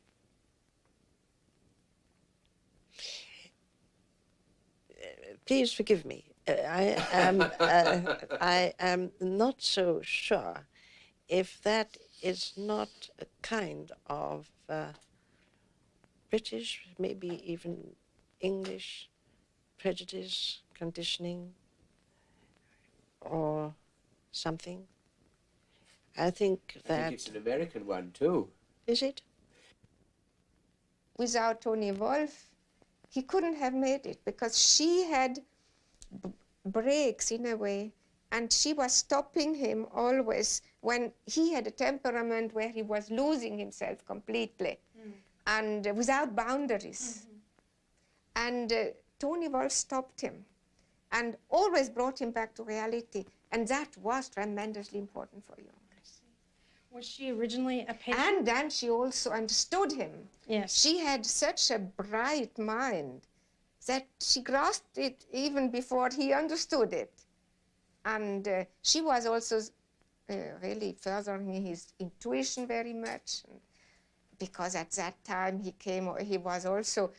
Please forgive me. I am not so sure if that is not a kind of British, maybe even English prejudice, conditioning, or something. I think that... I think it's an American one, too. Is it? Without Tony Wolff, he couldn't have made it because she had breaks in a way, and she was stopping him always when he had a temperament where he was losing himself completely and without boundaries. And Tony Wolff stopped him and always brought him back to reality, and that was tremendously important for Jung. Was she originally a patient? And then she also understood him. Yes. She had such a bright mind that she grasped it even before he understood it. And she was also really furthering his intuition very much, because at that time he was also,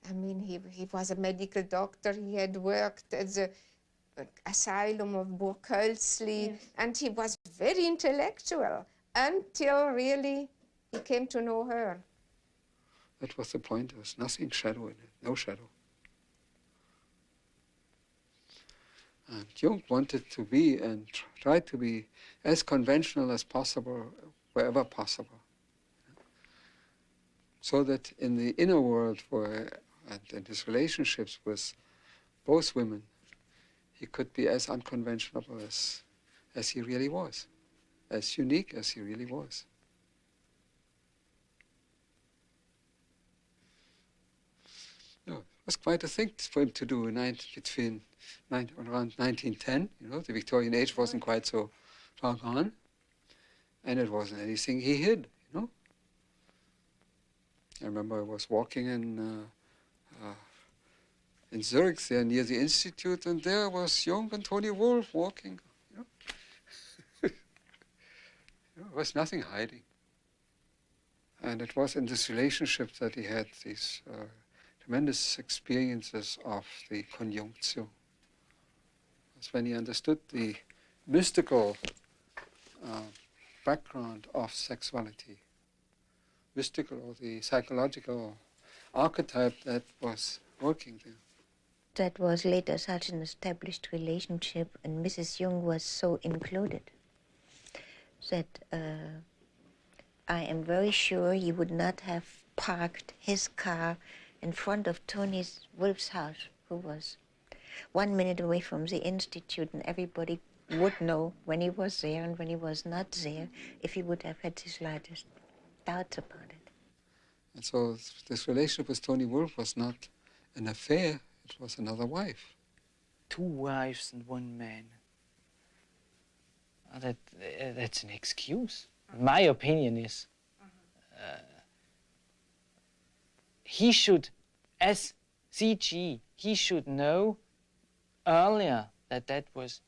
I mean, he was a medical doctor. He had worked at the asylum of Burghölzli, yes. And he was very intellectual until really he came to know her. That was the point. There was nothing shadow in it, no shadow. And Jung wanted to be and tried to be as conventional as possible, wherever possible. So that in the inner world, and in his relationships with both women, he could be as unconventional as he really was, as unique as he really was. No, it was quite a thing for him to do around 1910. You know, the Victorian age wasn't quite so far gone, and it wasn't anything he hid. You know, I remember I was walking in Zurich, there near the institute, and there was Jung and Tony Wolff walking. You know? There was nothing hiding. And it was in this relationship that he had these tremendous experiences of the conjunction. That's when he understood the mystical background of sexuality, mystical or the psychological archetype that was working there. That was later such an established relationship, and Mrs. Jung was so included that I am very sure he would not have parked his car in front of Tony Wolff's house, who was 1 minute away from the institute, and everybody would know when he was there and when he was not there, if he would have had the slightest doubts about it. And so this relationship with Tony Wolff was not an affair, it was another wife. 2 wives and 1 man. That's an excuse. My opinion is he should, as CG, he should know earlier that that was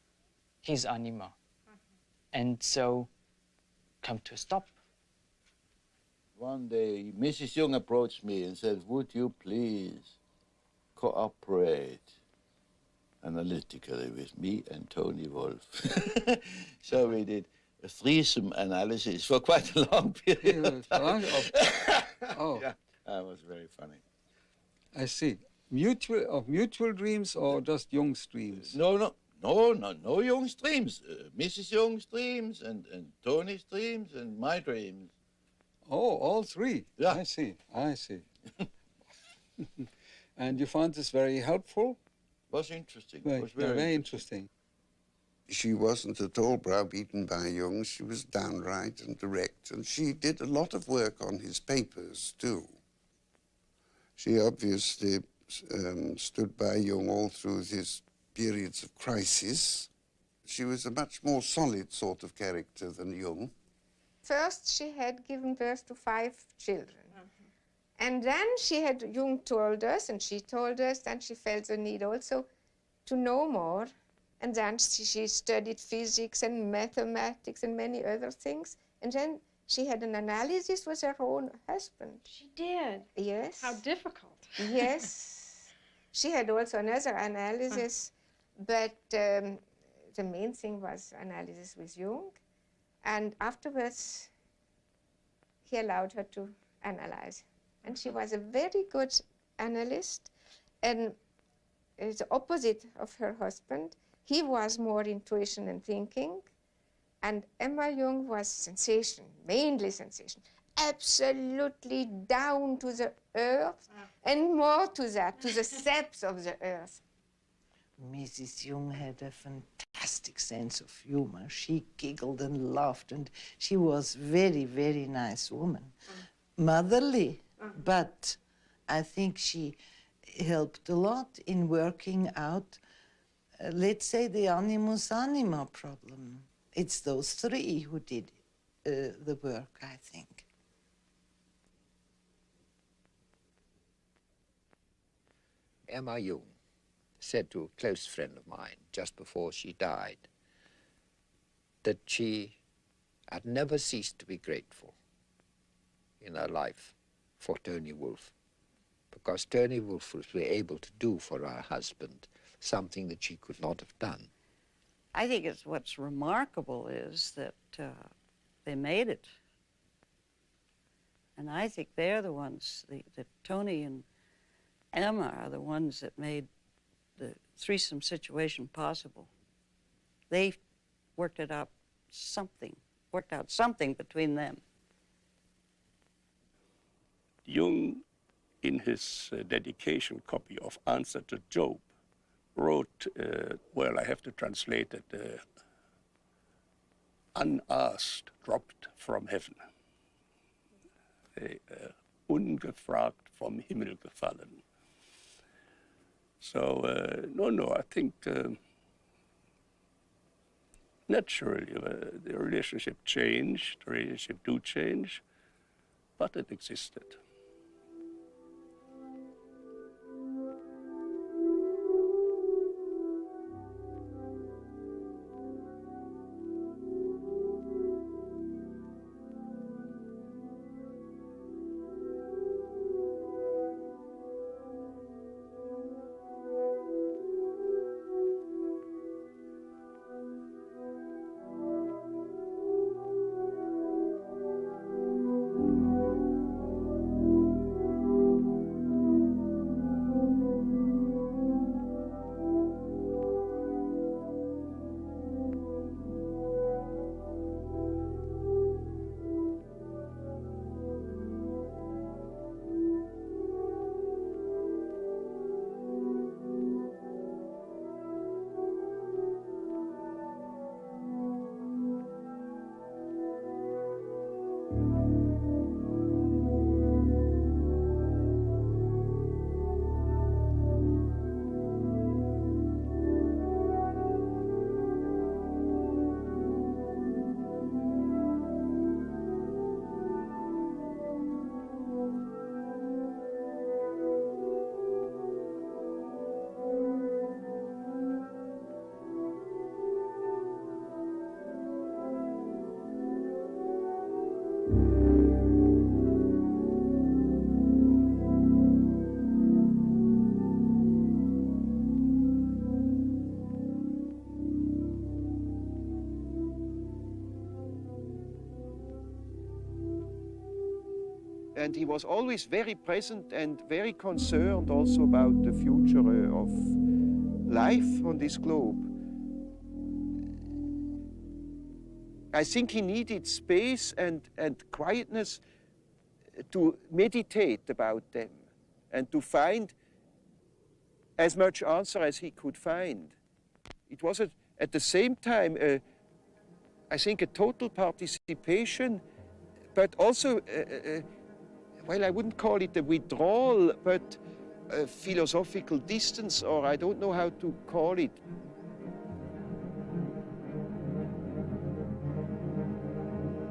his anima, and so come to a stop. One day, Mrs. Jung approached me and said, would you please cooperate analytically with me and Tony Wolff? So we did a threesome analysis for quite a long period of time. Oh. Yeah, that was very funny. I see. Mutual dreams or just Jung's dreams? No Jung's dreams. Mrs. Jung's dreams and Tony's dreams and my dreams. Oh, all 3? Yeah. I see. And you found this very helpful? Was interesting. Right. Was very interesting. She wasn't at all browbeaten by Jung. She was downright and direct, and she did a lot of work on his papers, too. She obviously stood by Jung all through his periods of crisis. She was a much more solid sort of character than Jung. First, she had given birth to 5 children. And then Jung told us, and she told us, and she felt the need also to know more. And then she studied physics and mathematics and many other things. And then she had an analysis with her own husband. She did? Yes. How difficult. Yes. She had also another analysis, but the main thing was analysis with Jung. And afterwards, he allowed her to analyze. And she was a very good analyst. And the opposite of her husband, he was more intuition and thinking. And Emma Jung was sensation, mainly sensation. Absolutely down to the earth, and more to that, to the depths of the earth. Mrs. Jung had a fantastic sense of humor. She giggled and laughed, and she was very, very nice woman. Motherly, but I think she helped a lot in working out, let's say, the animus anima problem. It's those 3 who did the work, I think. Emma Jung said to a close friend of mine just before she died that she had never ceased to be grateful in her life for Tony Wolff, because Tony Wolff was able to do for her husband something that she could not have done. I think what's remarkable is that they made it. And I think they're the ones, that Tony and Emma are the ones that made the threesome situation possible. They worked out something between them. Jung, in his dedication copy of Answer to Job, wrote, well, I have to translate it, unasked, dropped from heaven. Ungefragt vom Himmel gefallen. So, no, I think naturally the relationship changed, the relationship do change, but it existed. And he was always very present and very concerned also about the future of life on this globe. I think he needed space and quietness to meditate about them and to find as much answer as he could find. It was at the same time, I think, a total participation, but also, well, I wouldn't call it a withdrawal, but a philosophical distance, or I don't know how to call it.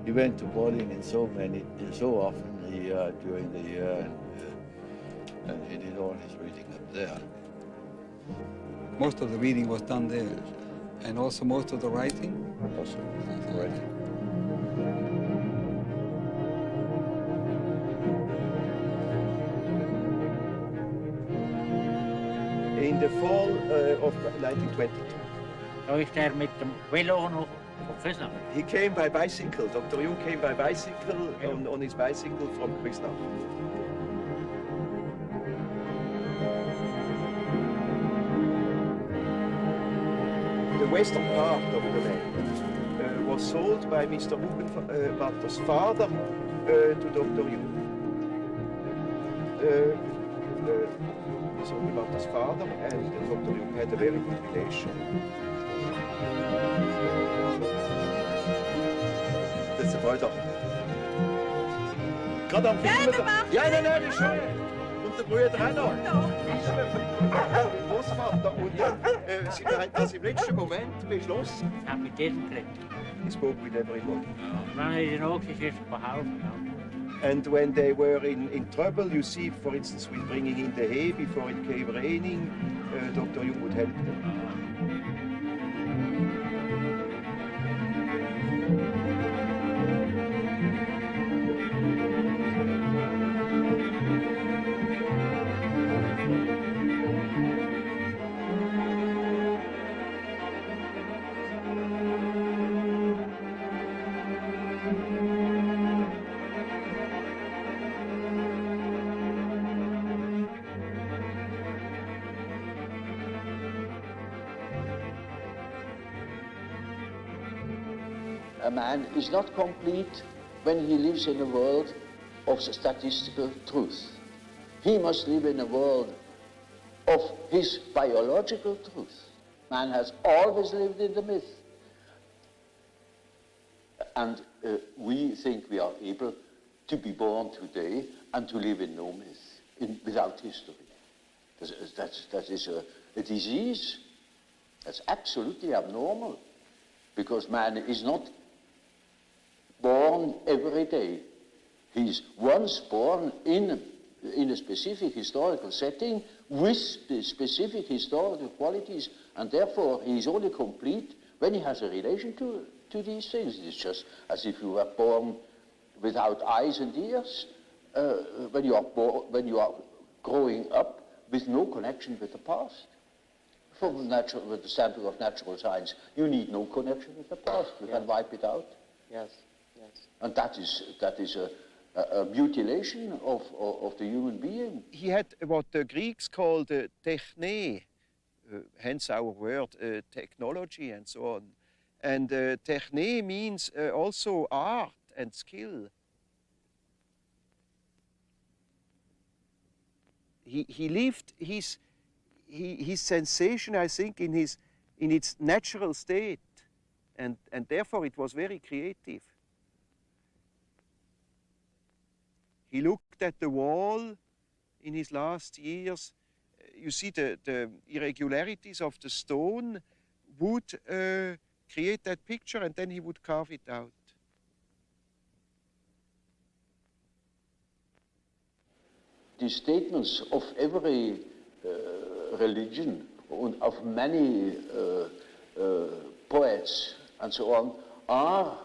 He went to boarding in so often during the year, and he did all his reading up there. Most of the reading was done there, and also most of the writing? Also the writing. In the fall of 1922. He came by bicycle. Dr. Jung came by bicycle, on his bicycle from Questão. The western part of the land was sold by Mr. Buchenwalter's father to Dr. Jung. Mr. Buchenwalter's father and Dr. Jung had a very good relation. Das ist der Bruder. Gerade am Film. Ja, nein, ist schon. Und der Bruder auch noch. Großvater. Und ja, sie haben das im letzten Moment beschlossen. Ja, mit jedem geredet. He spoke with everybody. Dann hat er auch gesagt, behalten. And when they were in trouble, you see, for instance, with bringing in the hay before it came raining, Dr. Jung would help them. A man is not complete when he lives in a world of statistical truth. He must live in a world of his biological truth. Man has always lived in the myth. And we think we are able to be born today and to live in no myth, without history. That is a disease. That's absolutely abnormal, because man is not born every day. He's once born in a specific historical setting with specific historical qualities, and therefore he is only complete when he has a relation to these things. It's just as if you were born without eyes and ears, when you are growing up with no connection with the past. From the standpoint of natural science, you need no connection with the past. You can wipe it out. Yes, yes. And that is a mutilation of the human being. He had what the Greeks called techne, hence our word technology and so on. And techne means also art and skill. He lived his sensation, I think, in its natural state, and therefore it was very creative. He looked at the wall in his last years. You see the irregularities of the stone would create that picture, and then he would carve it out. The statements of every religion, of many poets and so on, are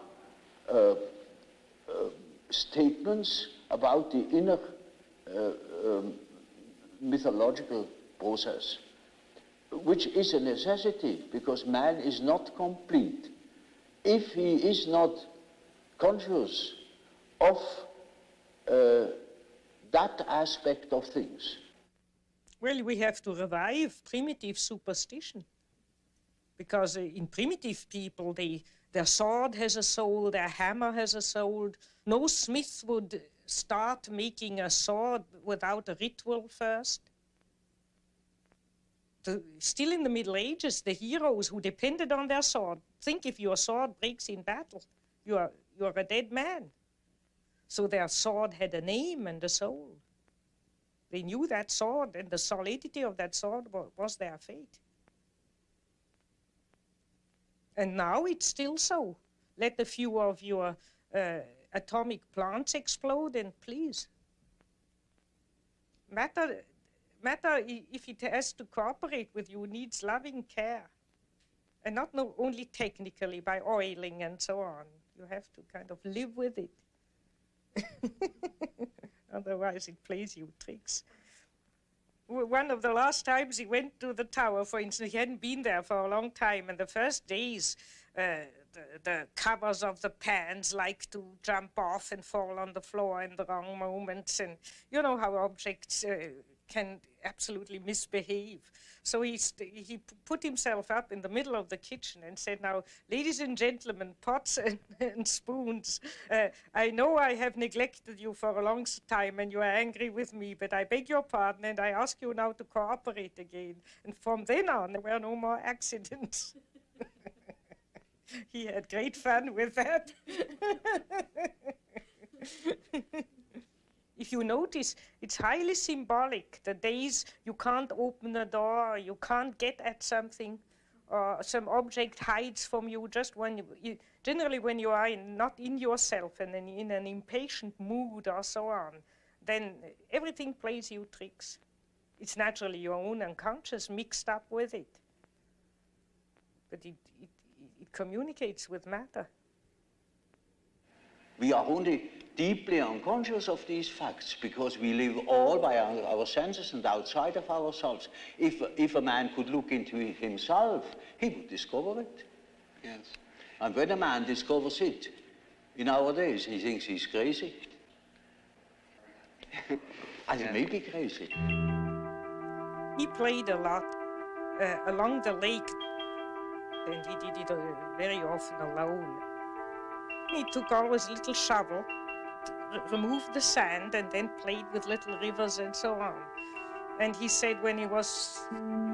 statements about the inner mythological process, which is a necessity, because man is not complete if he is not conscious of that aspect of things. Well, we have to revive primitive superstition. Because in primitive people, their sword has a soul, their hammer has a soul. No smith would start making a sword without a ritual first. Still in the Middle Ages, the heroes who depended on their sword, think if your sword breaks in battle, you're a dead man. So their sword had a name and a soul. They knew that sword, and the solidity of that sword was their fate. And now it's still so. Let a few of your atomic plants explode, and please. Matter, if it has to cooperate with you, needs loving care. And not only technically by oiling and so on. You have to kind of live with it. Otherwise it plays you tricks. One of the last times he went to the tower, for instance, he hadn't been there for a long time, and the first days the covers of the pans like to jump off and fall on the floor in the wrong moments, and you know how objects can absolutely misbehave. So he put himself up in the middle of the kitchen and said, now, ladies and gentlemen, pots and spoons, I know I have neglected you for a long time and you are angry with me, but I beg your pardon and I ask you now to cooperate again. And from then on, there were no more accidents. He had great fun with that. If you notice, it's highly symbolic. The days you can't open a door, you can't get at something, or some object hides from you just when generally when you are not in yourself and in an impatient mood or so on, then everything plays you tricks. It's naturally your own unconscious mixed up with it. But it communicates with matter. We are only deeply unconscious of these facts because we live all by our senses and outside of ourselves. If a man could look into himself, he would discover it. Yes. And when a man discovers it, in our days, he thinks he's crazy. And he may be crazy. He played a lot along the lake, and he did it very often alone. He took always a little shovel, removed the sand, and then played with little rivers and so on. And he said when he was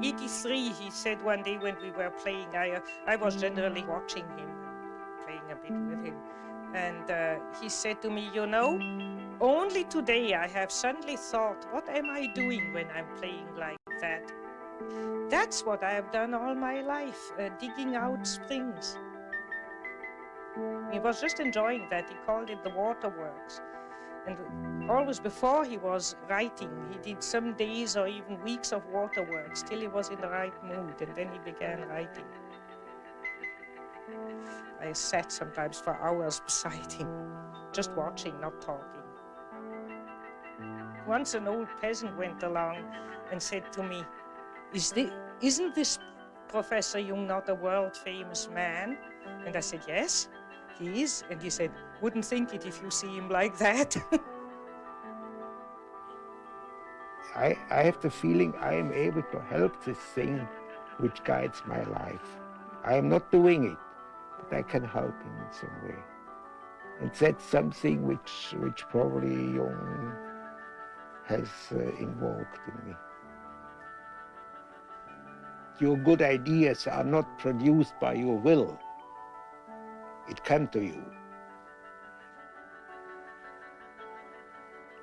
83, he said one day when we were playing, I was generally watching him, playing a bit with him. And he said to me, you know, only today I have suddenly thought, what am I doing when I'm playing like that? That's what I have done all my life, digging out springs. He was just enjoying that. He called it the waterworks. And always before he was writing, he did some days or even weeks of waterworks till he was in the right mood, and then he began writing. I sat sometimes for hours beside him, just watching, not talking. Once an old peasant went along and said to me, isn't this Professor Jung not a world-famous man? And I said, yes. He is, and he said, wouldn't think it if you see him like that. I have the feeling I am able to help this thing which guides my life. I am not doing it, but I can help him in some way. And that's something which probably Jung has invoked in me. Your good ideas are not produced by your will. It comes to you.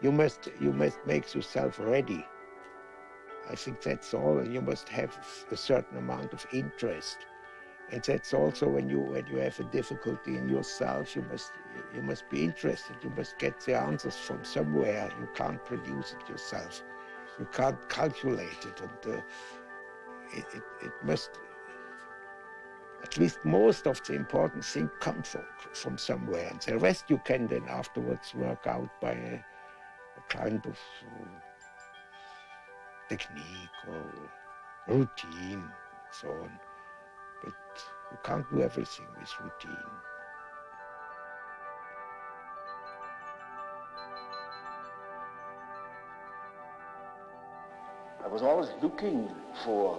You must make yourself ready. I think that's all, and you must have a certain amount of interest. And that's also when you have a difficulty in yourself, you must be interested. You must get the answers from somewhere. You can't produce it yourself. You can't calculate it, and it must. At least most of the important things come from somewhere, and the rest you can then afterwards work out by a kind of technique or routine, and so on. But you can't do everything with routine. was always looking for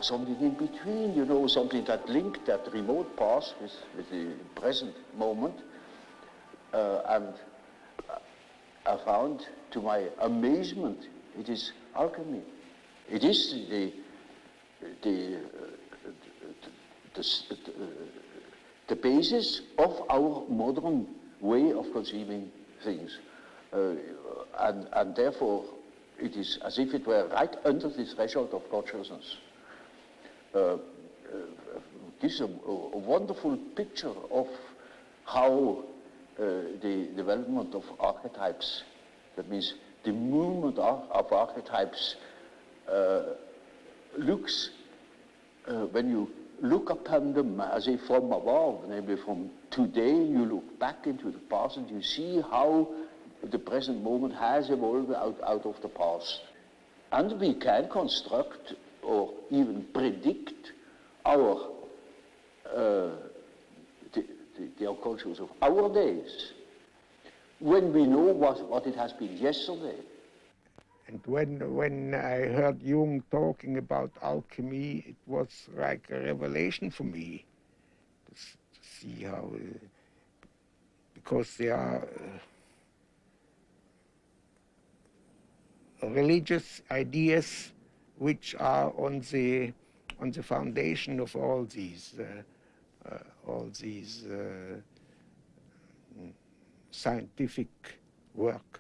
something in between, you know, something that linked that remote past with the present moment. And I found, to my amazement, it is alchemy. It is the basis of our modern way of conceiving things. And therefore, it is as if it were right under the threshold of consciousness. Gives a wonderful picture of how the development of archetypes, that means the movement of archetypes, looks when you look upon them as if from above, namely from today, you look back into the past and you see how the present moment has evolved out of the past. And we can construct or even predict our the unconscious of our days when we know what it has been yesterday. And when I heard Jung talking about alchemy, it was like a revelation for me to see how, because there are religious ideas which are on the foundation of all these scientific work.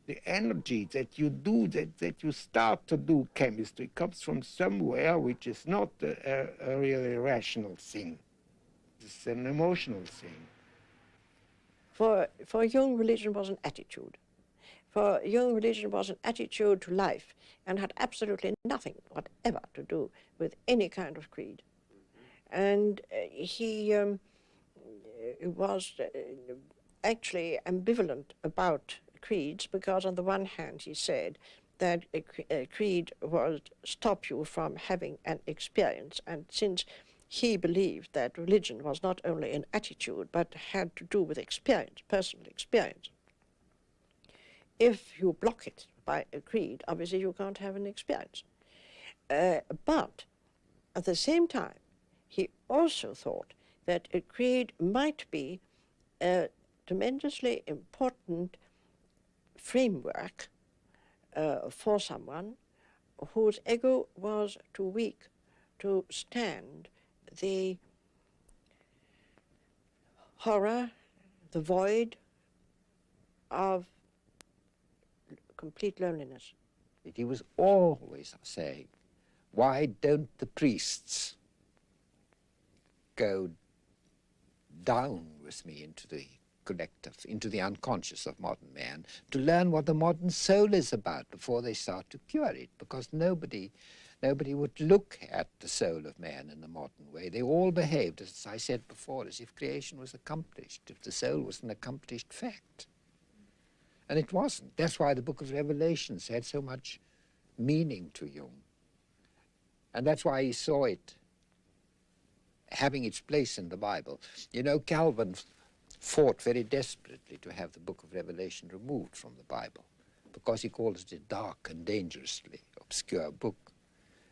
The energy that you do, that you start to do chemistry, comes from somewhere which is not a really rational thing. It's an emotional thing. For Jung, religion was an attitude. For Jung, religion was an attitude to life and had absolutely nothing whatever to do with any kind of creed. And he was actually ambivalent about creeds, because on the one hand he said that a creed would stop you from having an experience, and since he believed that religion was not only an attitude but had to do with experience, personal experience, if you block it by a creed, obviously you can't have an experience. But at the same time, he also thought that a creed might be a tremendously important framework for someone whose ego was too weak to stand the horror, the void of complete loneliness. He was always saying, why don't the priests go down with me into the collective, into the unconscious of modern man, to learn what the modern soul is about before they start to cure it, because nobody would look at the soul of man in the modern way. They all behaved, as I said before, as if creation was accomplished, if the soul was an accomplished fact. And it wasn't. That's why the book of Revelations had so much meaning to Jung. And that's why he saw it having its place in the Bible. You know, Calvin fought very desperately to have the book of Revelation removed from the Bible, because he calls it a dark and dangerously obscure book.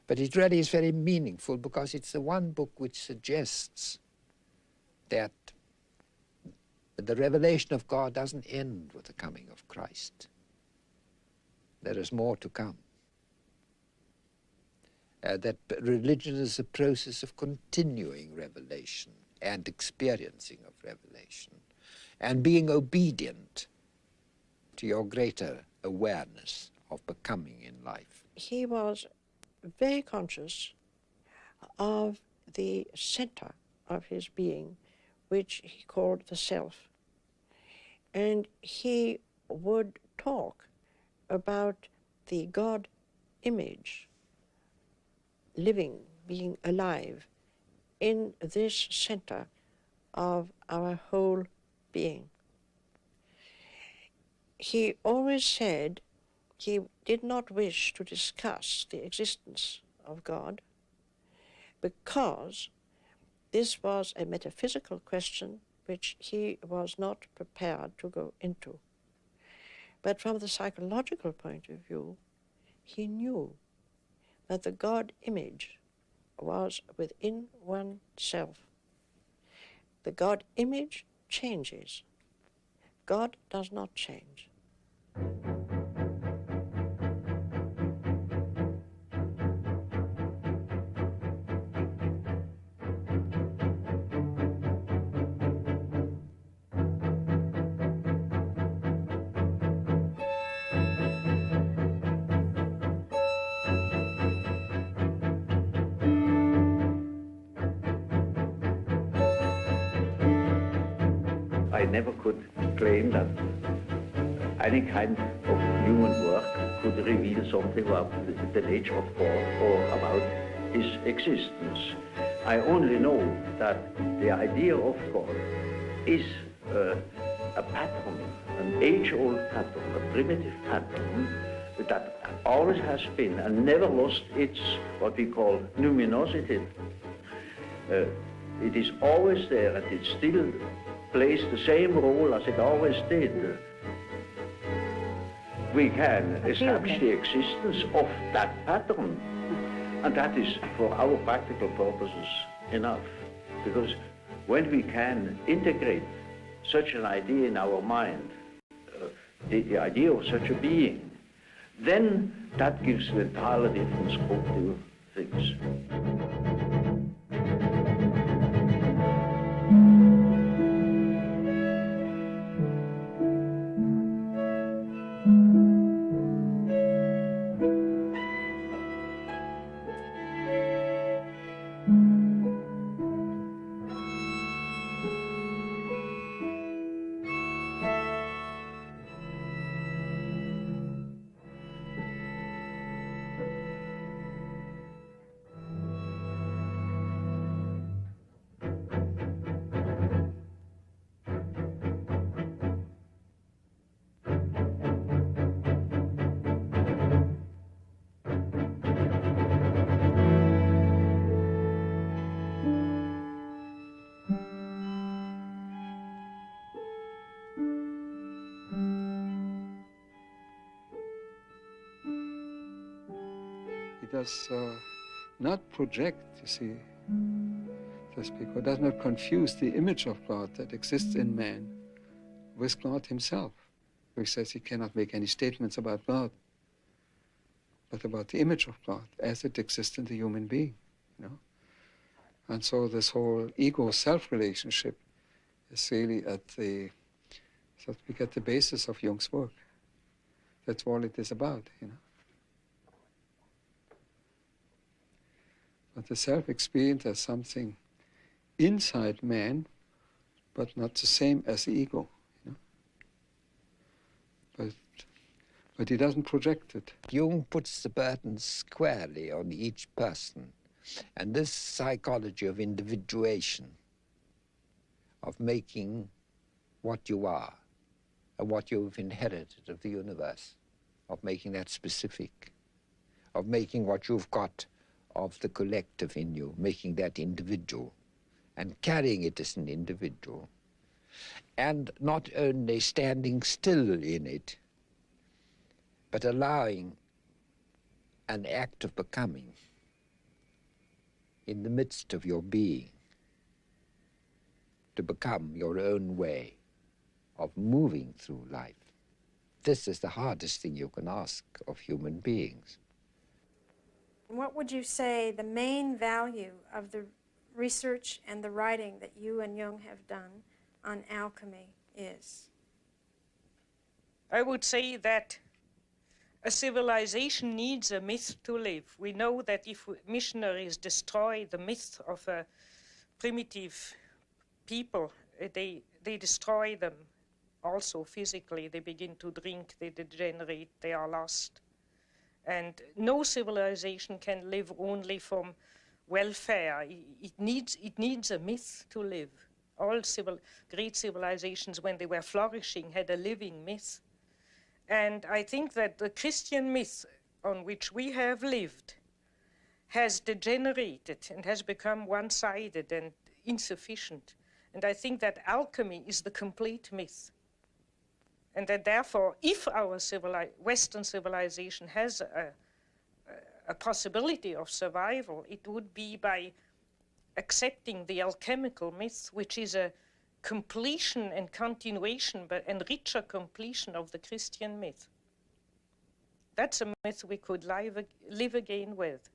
But it really is very meaningful, because it's the one book which suggests that the revelation of God doesn't end with the coming of Christ. There is more to come. That religion is a process of continuing revelation and experiencing of revelation, and being obedient to your greater awareness of becoming in life. He was very conscious of the center of his being, which he called the self. And he would talk about the God image living, being alive in this center of our whole being. He always said he did not wish to discuss the existence of God, because this was a metaphysical question which he was not prepared to go into. But from the psychological point of view, he knew that the God image was within oneself. The God image changes. God does not change. I never could claim that any kind of human work could reveal something about the nature of God or about his existence. I only know that the idea of God is a pattern, an age-old pattern, a primitive pattern that always has been and never lost its, what we call, luminosity. It is always there and it still plays the same role as it always did. We can establish the existence of that pattern, and that is for our practical purposes enough. Because when we can integrate such an idea in our mind, the idea of such a being, then that gives an entirely different scope to things. Does not project, you see, so to speak, or does not confuse the image of God that exists in man with God himself, who says he cannot make any statements about God, but about the image of God as it exists in the human being, you know. And so this whole ego-self relationship is really at the, so to speak, at the basis of Jung's work. That's all it is about, you know. But the self-experience as something inside man, but not the same as the ego, you know? But he doesn't project it. Jung puts the burden squarely on each person. And this psychology of individuation, of making what you are and what you've inherited of the universe, of making that specific, of making what you've got of the collective in you, making that individual and carrying it as an individual, and not only standing still in it, but allowing an act of becoming in the midst of your being to become your own way of moving through life. This is the hardest thing you can ask of human beings. What would you say the main value of the research and the writing that you and Jung have done on alchemy is? I would say that a civilization needs a myth to live. We know that if missionaries destroy the myth of a primitive people, they destroy them also physically. They begin to drink, they degenerate, they are lost. And no civilization can live only from welfare. It needs a myth to live. All great civilizations, when they were flourishing, had a living myth. And I think that the Christian myth on which we have lived has degenerated and has become one-sided and insufficient. And I think that alchemy is the complete myth. And that therefore, if our Western civilization has a possibility of survival, it would be by accepting the alchemical myth, which is a completion and continuation, but and richer completion of the Christian myth. That's a myth we could live again with,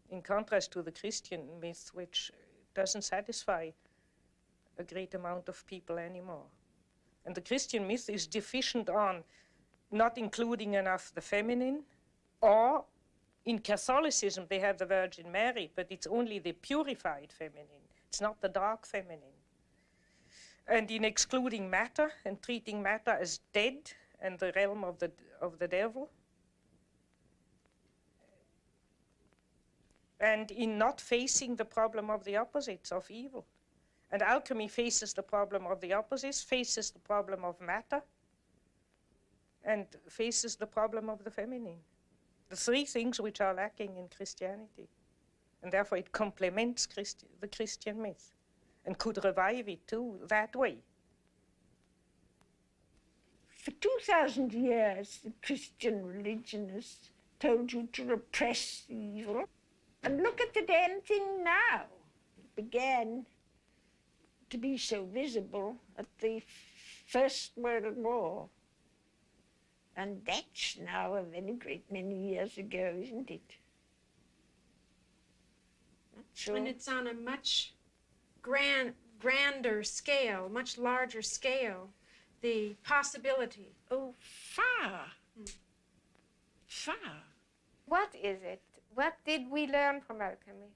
in contrast to the Christian myth, which doesn't satisfy a great amount of people anymore. And the Christian myth is deficient on not including enough the feminine, or in Catholicism they have the Virgin Mary, but it's only the purified feminine. It's not the dark feminine. And in excluding matter and treating matter as dead and the realm of the devil. And in not facing the problem of the opposites of evil. And alchemy faces the problem of the opposites, faces the problem of matter, and faces the problem of the feminine. The three things which are lacking in Christianity. And therefore it complements the Christian myth and could revive it too that way. For 2,000 years, the Christian religion has told you to repress evil. And look at the damn thing now. It began to be so visible at the First World War. And that's now a very great many years ago, isn't it? Sure. And it's on a much grander scale, much larger scale, the possibility. Oh, far. Far. What is it? What did we learn from alchemy?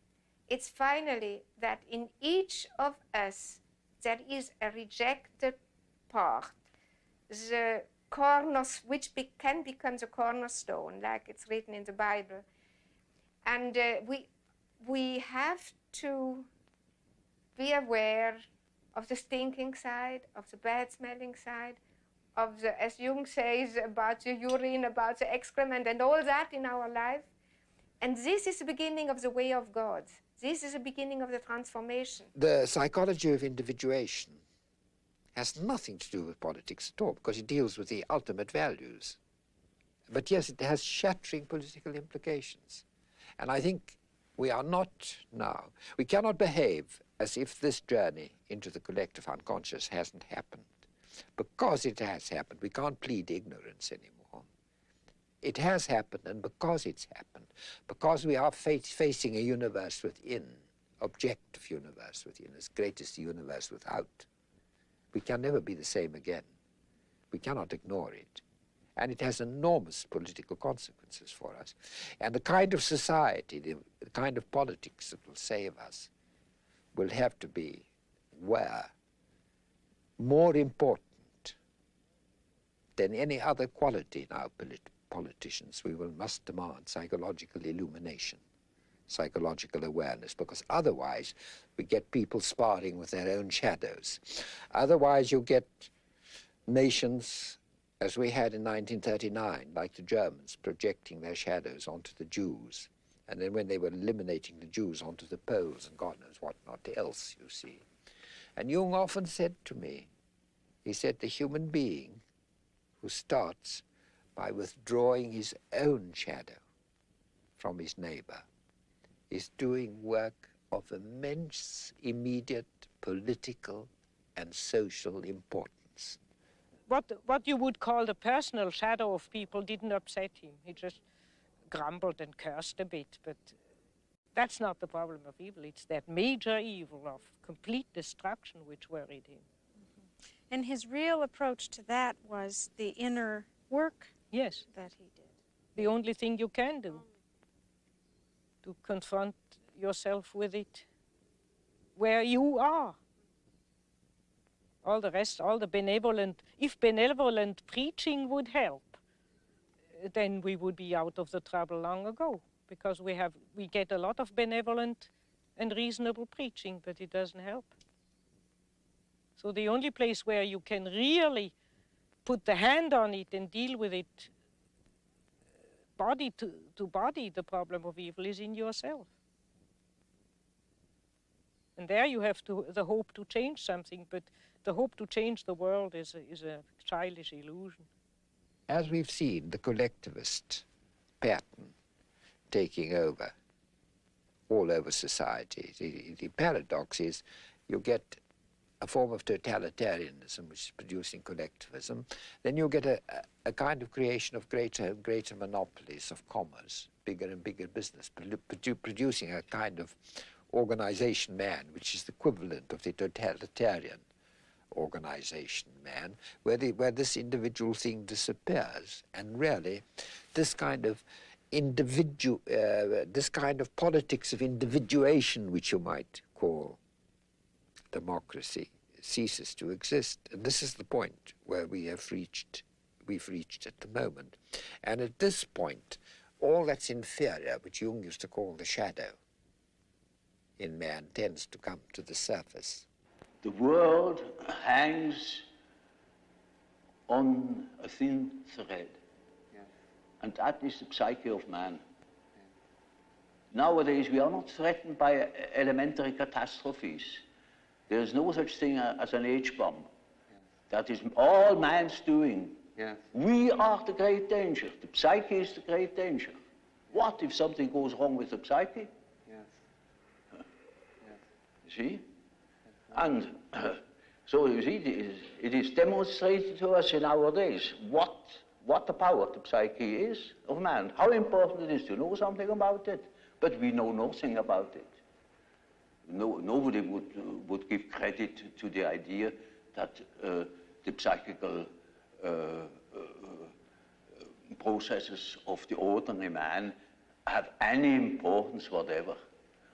It's finally that in each of us there is a rejected part, the which can become the cornerstone, like it's written in the Bible. And we have to be aware of the stinking side, of the bad-smelling side, of the, as Jung says, about the urine, about the excrement, and all that in our life. And this is the beginning of the way of God. This is the beginning of the transformation. The psychology of individuation has nothing to do with politics at all, because it deals with the ultimate values. But yes, it has shattering political implications. And I think we are not now, we cannot behave as if this journey into the collective unconscious hasn't happened. Because it has happened, we can't plead ignorance anymore. It has happened, and because it's happened, because we are facing a universe within, objective universe within, as great as the universe without, we can never be the same again. We cannot ignore it. And it has enormous political consequences for us. And the kind of society, the kind of politics that will save us will have to be more important than any other quality in our politicians. We must demand psychological illumination, psychological awareness, because otherwise we get people sparring with their own shadows. Otherwise you get nations, as we had in 1939, like the Germans, projecting their shadows onto the Jews. And then when they were eliminating the Jews, onto the Poles and God knows what not else, you see. And Jung often said to me, he said, the human being who starts by withdrawing his own shadow from his neighbor is doing work of immense, immediate political and social importance. What you would call the personal shadow of people didn't upset him. He just grumbled and cursed a bit, but that's not the problem of evil. It's that major evil of complete destruction which worried him. And his real approach to that was the inner work yes, that he did. The only thing you can do, to confront yourself with it where you are. All the rest, all the benevolent, if benevolent preaching would help, then we would be out of the trouble long ago, because we get a lot of benevolent and reasonable preaching, but it doesn't help. So the only place where you can really put the hand on it and deal with it body to body, the problem of evil, is in yourself. And there you have the hope to change something, but the hope to change the world is a childish illusion. As we've seen, the collectivist pattern taking over all over society. The paradox is you get a form of totalitarianism which is producing collectivism, then you get a kind of creation of greater and greater monopolies of commerce, bigger and bigger business, producing a kind of organization man, which is the equivalent of the totalitarian organization man, where this individual thing disappears. And really, this kind of this kind of politics of individuation, which you might call democracy, ceases to exist. And this is the point where we've reached at the moment. And at this point, all that's inferior, which Jung used to call the shadow in man, tends to come to the surface. The world hangs on a thin thread, and that is the psyche of man. Nowadays, we are not threatened by elementary catastrophes. There is no such thing as an H-bomb. That is all man's doing. We are the great danger. The psyche is the great danger. What if something goes wrong with the psyche? You see? And so you see, it is demonstrated to us in our days what the power of the psyche is of man, how important it is to know something about it, but we know nothing about it. Nobody would give credit to the idea that the psychical processes of the ordinary man have any importance whatever.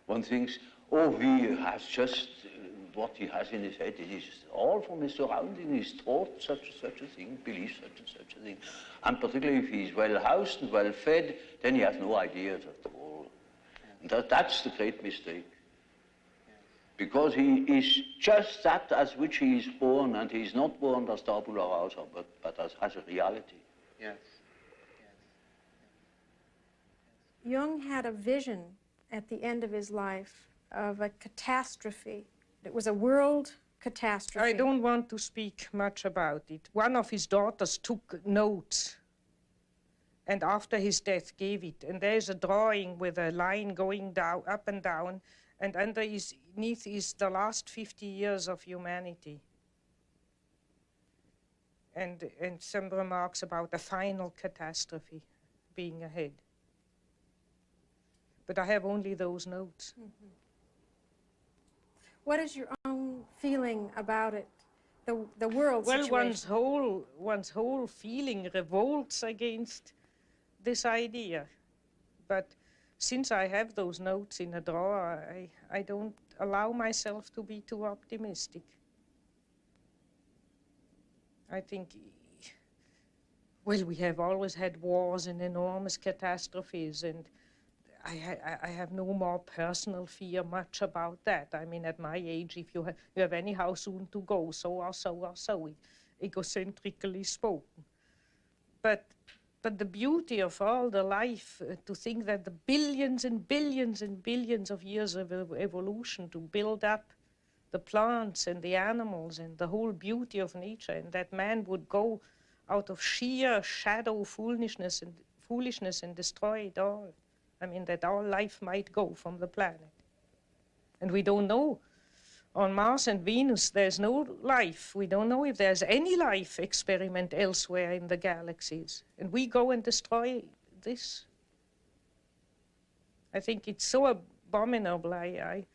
One thinks, oh, he has just what he has in his head. It is all from his surroundings. He's taught such a thing, believes such a thing. And particularly if he's well housed and well fed, then he has no ideas at all. And that's the great mistake. Because he is just that as which he is born, and he's not born as tabula rasa, but as a reality. Yes. Jung had a vision at the end of his life of a catastrophe. It was a world catastrophe. I don't want to speak much about it. One of his daughters took notes and after his death gave it. And there's a drawing with a line going down, up and down, and underneath is the last 50 years of humanity. And some remarks about a final catastrophe being ahead. But I have only those notes. Mm-hmm. What is your own feeling about it, the world situation? Well, one's whole feeling revolts against this idea. But since I have those notes in a drawer, I don't allow myself to be too optimistic. I think, well, we have always had wars and enormous catastrophes, and I have no more personal fear much about that. I mean, at my age, if you have anyhow soon to go, so or so, egocentrically spoken. But the beauty of all the life, to think that the billions and billions and billions of years of evolution to build up the plants and the animals and the whole beauty of nature, and that man would go out of sheer shadow foolishness and destroy it all. I mean, that all life might go from the planet. And we don't know. On Mars and Venus, there's no life. We don't know if there's any life experiment elsewhere in the galaxies. And we go and destroy this. I think it's so abominable. I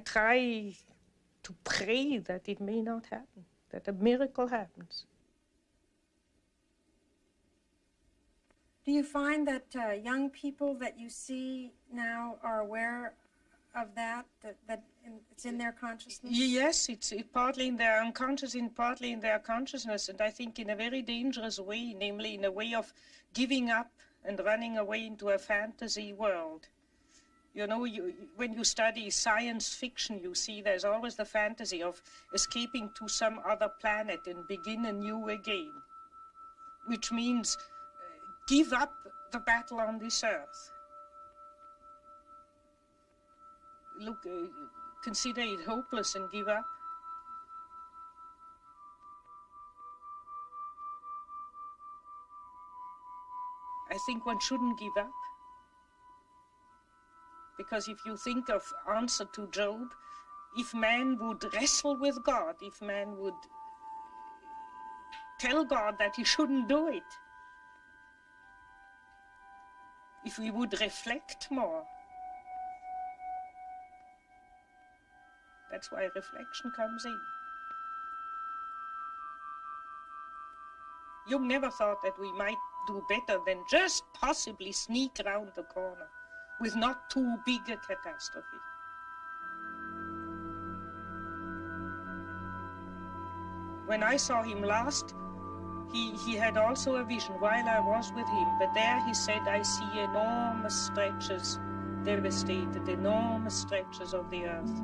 try to pray that it may not happen, that a miracle happens. Do you find that young people that you see now are aware of that it's in their consciousness? Yes, it's partly in their unconscious and partly in their consciousness, and I think in a very dangerous way, namely in a way of giving up and running away into a fantasy world. You know, when you study science fiction, you see there's always the fantasy of escaping to some other planet and begin anew again, which means give up the battle on this earth. Look, consider it hopeless and give up. I think one shouldn't give up. Because if you think of answer to Job, if man would wrestle with God, if man would tell God that he shouldn't do it, if we would reflect more, that's why reflection comes in. Jung never thought that we might do better than just possibly sneak around the corner with not too big a catastrophe. When I saw him last, he had also a vision while I was with him, but there he said, I see enormous stretches, devastated, enormous stretches of the earth.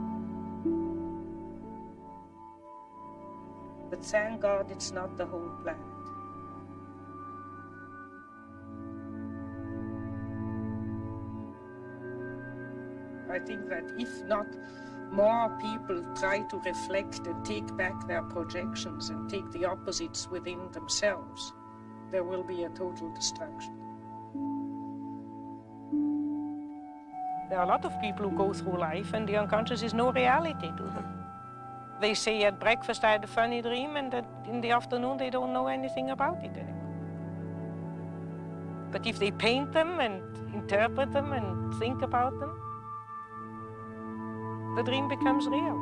But thank God it's not the whole planet. I think that if not more people try to reflect and take back their projections and take the opposites within themselves, there will be a total destruction. There are a lot of people who go through life and the unconscious is no reality to them. They say at breakfast, I had a funny dream, and that in the afternoon they don't know anything about it anymore. But if they paint them and interpret them and think about them, the dream becomes real.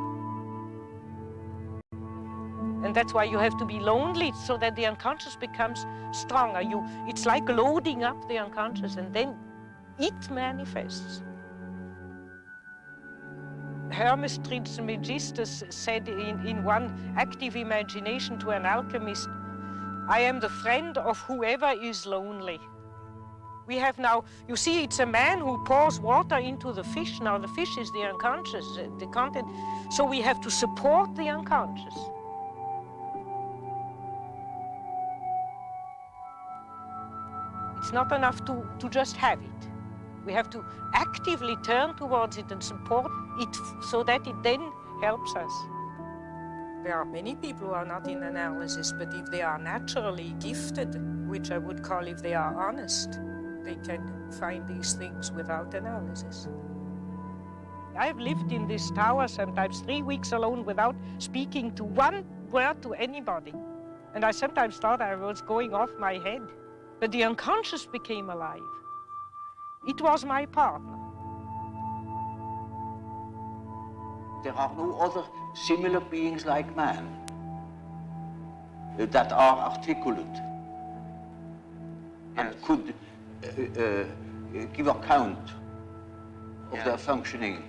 And that's why you have to be lonely, so that the unconscious becomes stronger. It's like loading up the unconscious, and then it manifests. Hermes Trismegistus said in one active imagination to an alchemist, I am the friend of whoever is lonely. We have now, you see, it's a man who pours water into the fish. Now the fish is the unconscious, the content. So we have to support the unconscious. It's not enough to just have it. We have to actively turn towards it and support it so that it then helps us. There are many people who are not in analysis, but if they are naturally gifted, which I would call if they are honest, they can find these things without analysis. I've lived in this tower sometimes 3 weeks alone without speaking to one word to anybody. And I sometimes thought I was going off my head. But the unconscious became alive. It was my partner. There are no other similar beings like man that are articulate and could give account of their functioning.